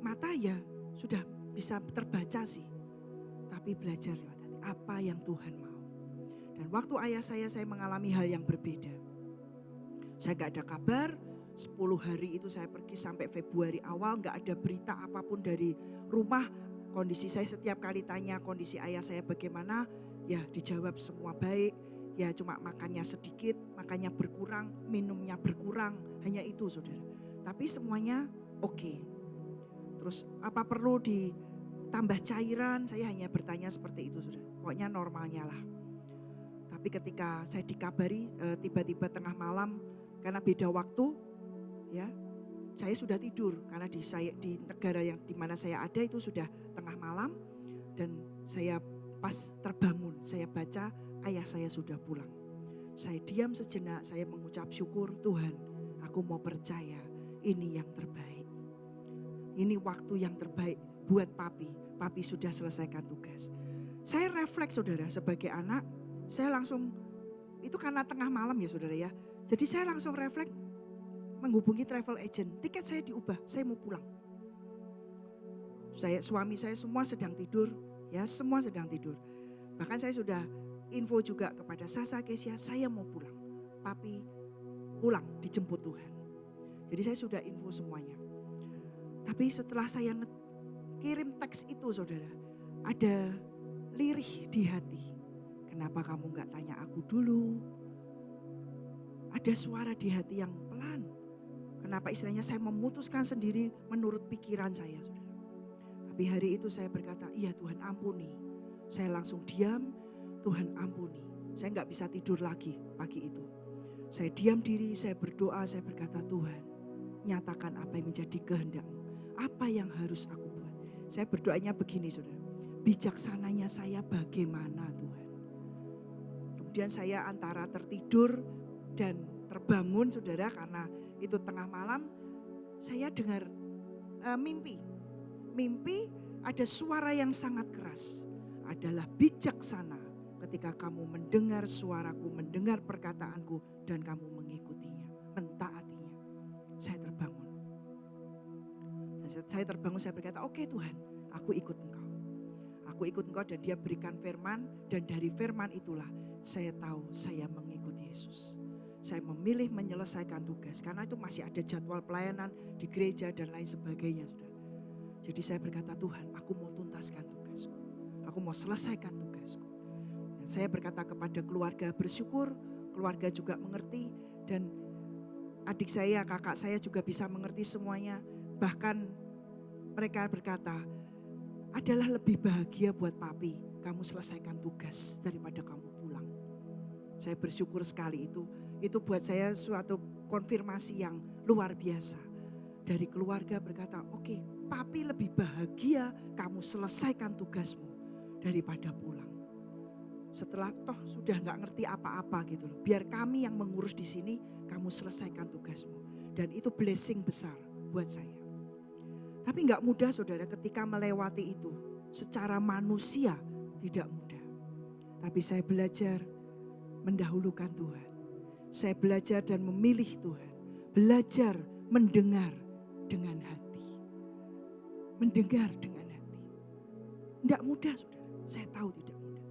mata ya sudah bisa terbaca sih. Tapi belajar lewat hati. Apa yang Tuhan mau. Dan waktu ayah saya mengalami hal yang berbeda. Saya gak ada kabar. 10 hari itu saya pergi sampai Februari awal. Gak ada berita apapun dari rumah. Kondisi saya setiap kali tanya kondisi ayah saya bagaimana. Ya dijawab semua baik. Ya cuma makannya sedikit, makannya berkurang, minumnya berkurang. Hanya itu saudara. Tapi semuanya oke. Terus apa perlu ditambah cairan? Saya hanya bertanya seperti itu saudara. Pokoknya normalnya lah. Tapi ketika saya dikabari tiba-tiba tengah malam. Karena beda waktu ya. Saya sudah tidur. Karena di negara yang dimana saya ada itu sudah tengah malam. Dan saya pas terbangun saya baca ayah saya sudah pulang. Saya diam sejenak, saya mengucap syukur Tuhan, aku mau percaya ini yang terbaik. Ini waktu yang terbaik buat papi. Papi sudah selesaikan tugas. Saya refleks saudara sebagai anak, saya langsung, itu karena tengah malam ya saudara ya. Jadi saya langsung refleks menghubungi travel agent. Tiket saya diubah, saya mau pulang. Suami saya semua sedang tidur, ya semua sedang tidur. Bahkan saya sudah info juga kepada Sasa Kesia, saya mau pulang. Papi pulang dijemput Tuhan. Jadi saya sudah info semuanya. Tapi setelah saya kirim teks itu saudara, ada lirih di hati. Kenapa kamu gak tanya aku dulu? Ada suara di hati yang pelan. Kenapa istilahnya saya memutuskan sendiri menurut pikiran saya saudara. Tapi hari itu saya berkata, iya Tuhan ampuni. Saya langsung diam, Tuhan ampuni. Saya gak bisa tidur lagi pagi itu. Saya diam diri, saya berdoa, saya berkata Tuhan nyatakan apa yang menjadi kehendak-Mu. Apa yang harus aku buat? Saya berdoanya begini saudara. Bijaksananya saya bagaimana Tuhan? Kemudian saya antara tertidur dan terbangun saudara karena itu tengah malam. Saya dengar mimpi. Mimpi ada suara yang sangat keras. Adalah bijaksana ketika kamu mendengar suaraku, mendengar perkataanku dan kamu mengikutinya, mentaatinya. Saya terbangun. Saya terbangun, saya berkata, oke Tuhan, aku ikut Engkau. Aku ikut Engkau dan Dia berikan firman. Dan dari firman itulah saya tahu saya mengikuti Yesus. Saya memilih menyelesaikan tugas. Karena itu masih ada jadwal pelayanan di gereja dan lain sebagainya. Saudara. Jadi saya berkata, Tuhan aku mau tuntaskan tugasku. Aku mau selesaikan tugasku. Dan saya berkata kepada keluarga bersyukur. Keluarga juga mengerti. Dan adik saya, kakak saya juga bisa mengerti semuanya. Bahkan mereka berkata, adalah lebih bahagia buat papi kamu selesaikan tugas daripada kamu pulang. Saya bersyukur sekali itu. Itu buat saya suatu konfirmasi yang luar biasa. Dari keluarga berkata, oke, papi lebih bahagia kamu selesaikan tugasmu daripada pulang. Setelah toh sudah gak ngerti apa-apa gitu loh. Biar kami yang mengurus di sini, kamu selesaikan tugasmu. Dan itu blessing besar buat saya. Tapi gak mudah saudara ketika melewati itu. Secara manusia tidak mudah. Tapi saya belajar mendahulukan Tuhan. Saya belajar dan memilih Tuhan. Belajar mendengar dengan hati. Mendengar dengan hati. Tidak mudah saudara, saya tahu tidak mudah.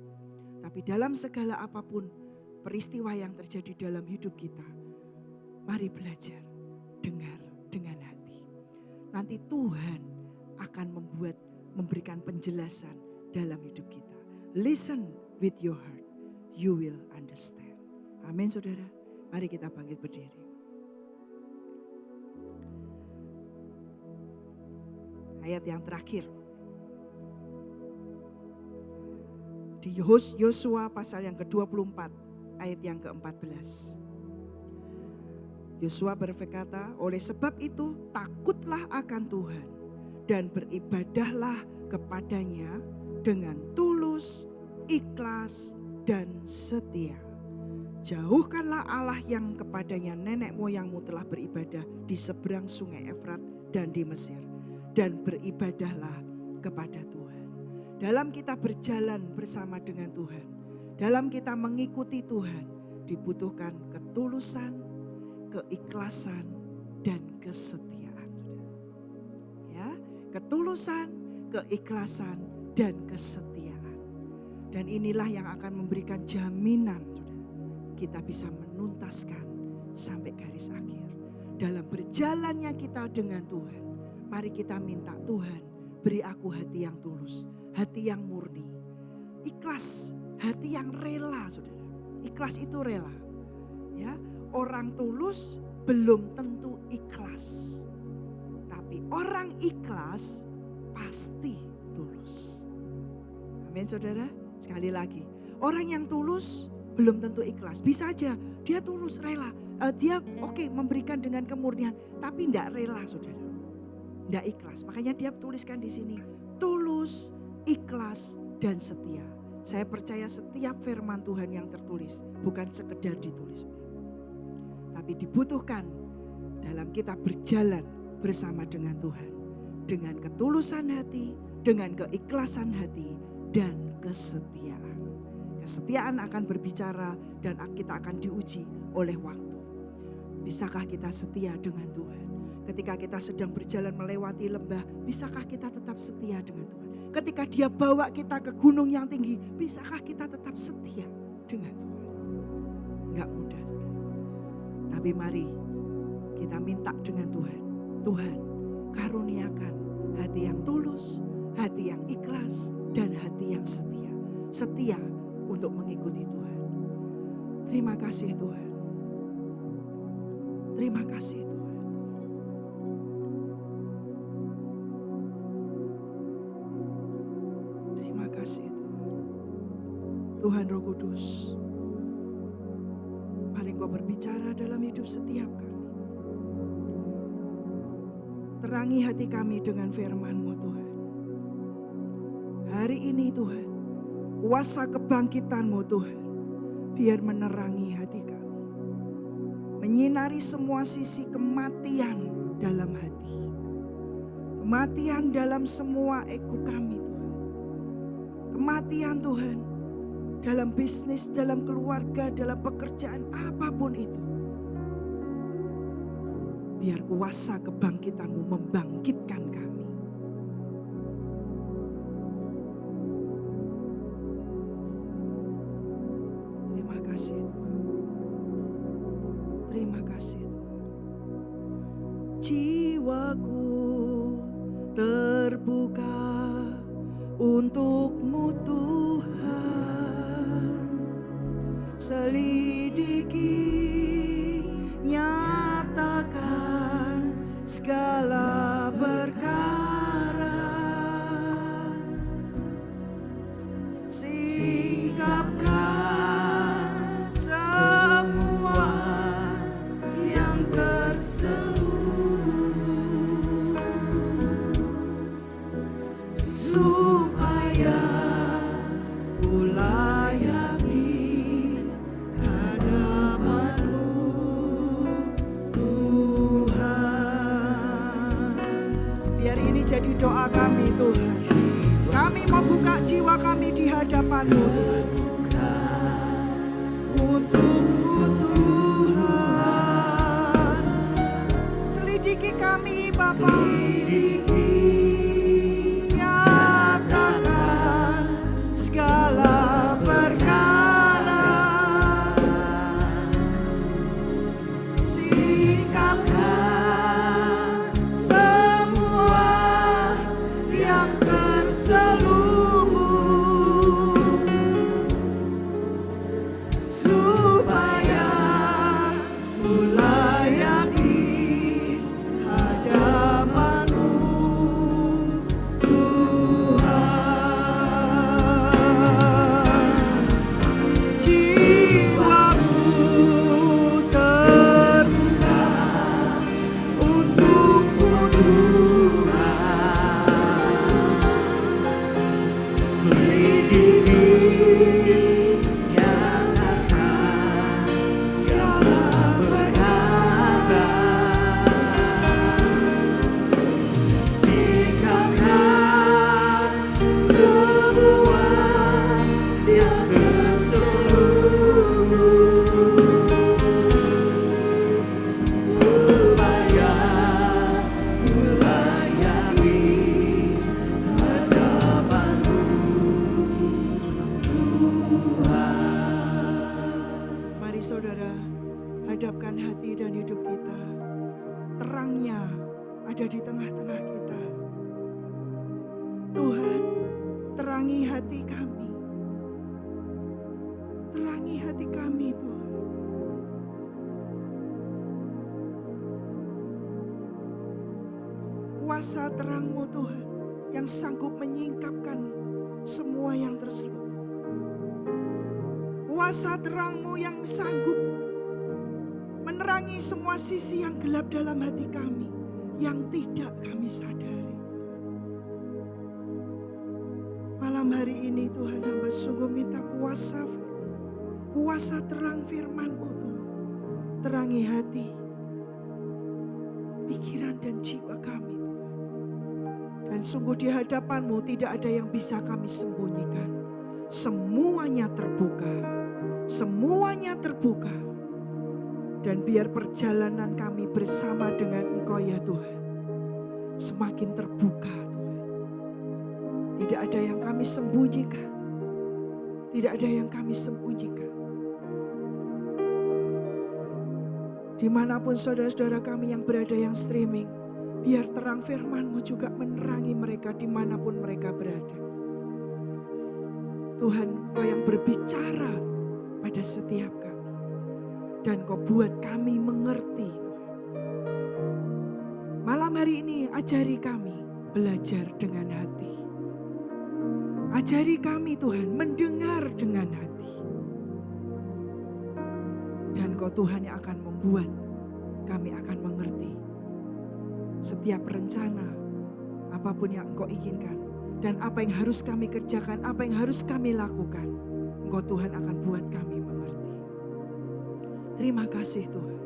Tapi dalam segala apapun peristiwa yang terjadi dalam hidup kita, mari belajar dengar dengan hati. Nanti Tuhan akan memberikan penjelasan dalam hidup kita. Listen with your heart, you will understand. Amin saudara, mari kita bangkit berdiri. Ayat yang terakhir. Di Yosua pasal yang ke-24 ayat yang ke-14. Yosua berkata, oleh sebab itu takutlah akan Tuhan dan beribadahlah kepadanya dengan tulus, ikhlas dan setia. Jauhkanlah Allah yang kepadanya nenek moyangmu telah beribadah di seberang sungai Efrat dan di Mesir. Dan beribadahlah kepada Tuhan. Dalam kita berjalan bersama dengan Tuhan, dalam kita mengikuti Tuhan, dibutuhkan ketulusan, keikhlasan, dan kesetiaan. Ya, ketulusan, keikhlasan, dan kesetiaan. Dan inilah yang akan memberikan jaminan, kita bisa menuntaskan sampai garis akhir. Dalam berjalannya kita dengan Tuhan, mari kita minta Tuhan beri aku hati yang tulus, hati yang murni, ikhlas, hati yang rela saudara. Ikhlas itu rela. Ya, orang tulus belum tentu ikhlas. Tapi orang ikhlas pasti tulus. Amin saudara. Sekali lagi, orang yang tulus belum tentu ikhlas. Bisa aja dia tulus rela, dia oke, memberikan dengan kemurnian, tapi tidak rela saudara. Tidak ikhlas. Makanya dia tuliskan di sini tulus, ikhlas dan setia. Saya percaya setiap firman Tuhan yang tertulis bukan sekedar ditulis, tapi dibutuhkan dalam kita berjalan bersama dengan Tuhan. Dengan ketulusan hati, dengan keikhlasan hati, dan kesetiaan. Kesetiaan akan berbicara dan kita akan diuji oleh waktu. Bisakah kita setia dengan Tuhan? Ketika kita sedang berjalan melewati lembah, bisakah kita tetap setia dengan Tuhan? Ketika Dia bawa kita ke gunung yang tinggi, bisakah kita tetap setia dengan Tuhan? Enggak mudah, saudara. Tapi mari kita minta dengan Tuhan. Tuhan, karuniakan hati yang tulus, hati yang ikhlas, dan hati yang setia. Setia untuk mengikuti Tuhan. Terima kasih Tuhan. Terima kasih Tuhan. Terima kasih Tuhan. Tuhan Roh Kudus, mari Engkau berbicara dalam hidup setiap kami. Terangi hati kami dengan firman-Mu Tuhan. Hari ini Tuhan, kuasa kebangkitan-Mu Tuhan, biar menerangi hati kami. Menyinari semua sisi kematian dalam hati. Kematian dalam semua ego kami Tuhan. Kematian Tuhan dalam bisnis, dalam keluarga, dalam pekerjaan, apapun itu. Biar kuasa kebangkitan-Mu membangkitkan kami. Terima kasih Tuhan. Terima kasih Tuhan. Jiwaku terbuka untuk-Mu Tuhan. Selidiki, nyatakan segala perkara. Singkapkan semua yang terselubung, supaya ku layak di hadapan-Mu Tuhan. Biar ini jadi doa kami Tuhan. Kami mau buka jiwa kami di hadapan-Mu Tuhan. Untuk-Mu Tuhan. Selidiki kami Bapa. Nyatakan segala perkara. Singkapkan semua yang terselubung, supaya ku layak di hadapan-Mu Tuhan. Jiwaku terbuka untuk-Mu Tuhan. Selidiki, nyatakan segala perkara. Singkapkan semua yang terselubung, supaya ku layak di hadapan-Mu Tuhan. Mari saudara, hadapkan hati dan hidup kita. Terangnya ada di tengah-tengah kita. Tuhan, terangi hati kami. Terangi hati kami Tuhan. Kuasa terang-Mu Tuhan yang sanggup menyingkapkan semua yang terselubung. Kuasa terang-Mu yang sanggup menerangi semua sisi yang gelap dalam hati kami yang tidak kami sadari. Malam hari ini Tuhan, hamba sungguh minta kuasa terang firman-Mu Tuhan. Terangi hati, pikiran dan jiwa kami, Tuhan. Dan sungguh di hadapan-Mu tidak ada yang bisa kami sembunyikan. Semuanya terbuka. Semuanya terbuka. Dan biar perjalanan kami bersama dengan Engkau ya Tuhan, semakin terbuka Tuhan. Tidak ada yang kami sembunyikan. Tidak ada yang kami sembunyikan. Dimanapun saudara-saudara kami yang berada yang streaming, biar terang firman-Mu juga menerangi mereka dimanapun mereka berada. Tuhan, Engkau yang berbicara pada setiap kami. Dan Kau buat kami mengerti Tuhan. Malam hari ini ajari kami belajar dengan hati. Ajari kami Tuhan mendengar dengan hati. Dan Kau Tuhan yang akan membuat kami akan mengerti setiap rencana apapun yang Engkau inginkan. Dan apa yang harus kami kerjakan, apa yang harus kami lakukan. Engkau Tuhan akan buat kami mengerti. Terima kasih Tuhan.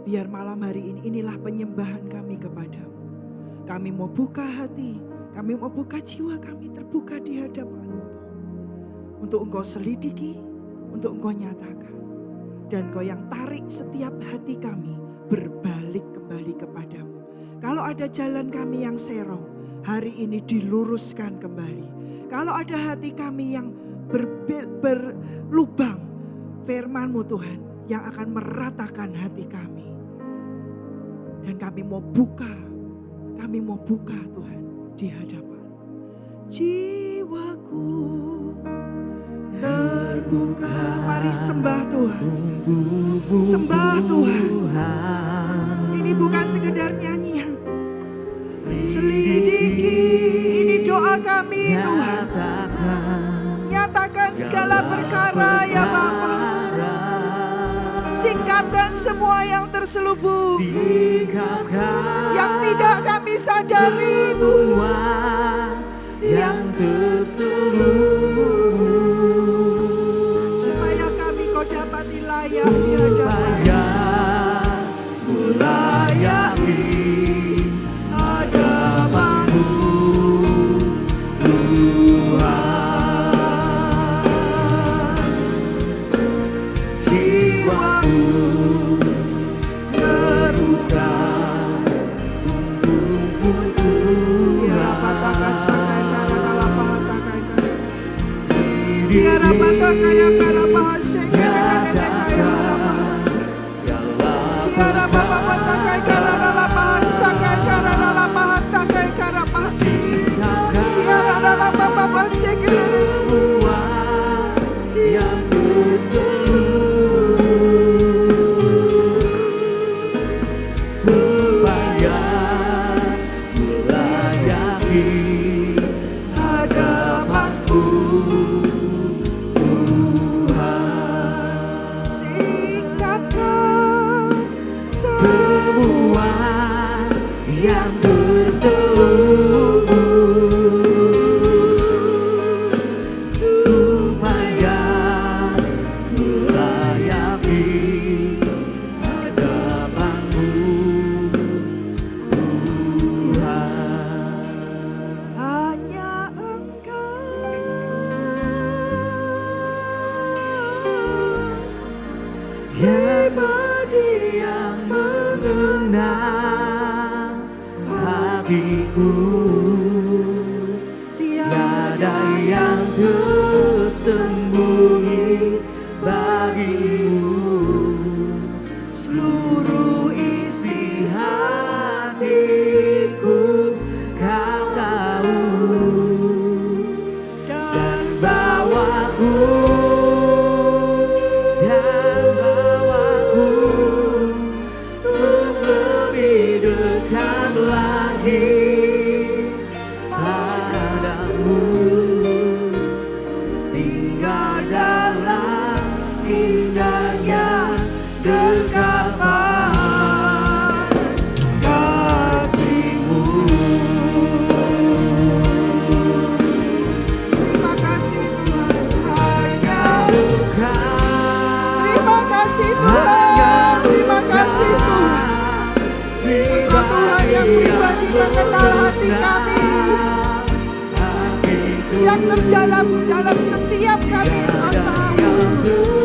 Biar malam hari ini inilah penyembahan kami kepadamu. Kami mau buka hati, kami mau buka jiwa kami terbuka di hadapan-Mu Tuhan. Untuk Engkau selidiki, untuk Engkau nyatakan. Dan Engkau yang tarik setiap hati kami berbalik kembali kepadamu. Kalau ada jalan kami yang serong, hari ini diluruskan kembali. Kalau ada hati kami yang berlubang, firman-Mu Tuhan yang akan meratakan hati kami. Dan kami mau buka Tuhan di hadapan. Jiwaku terbuka. Mari sembah Tuhan. Sembah Tuhan. Ini bukan sekedar nyanyian. Selidiki, ini doa kami Tuhan. Nyatakan segala perkara ya Bapa. Singkapkan semua yang terselubung, yang tidak kami sadari Tuhan, yang terselubung, supaya kami Kau dapati layak di hadapan-Mu. Layak di hadapan-Mu Tuhan. Jiwaku terbuka untuk rapatakai karena lapatakai dia rapatakai karena bahasa karena kaya dia rapatakai karena lapatakai karena lapatakai karena dia rapatakai karena Terima kasih Tuhan. yang pribadi mengenal hati kami. Yang terdalam dalam setiap kami Engkau tahu.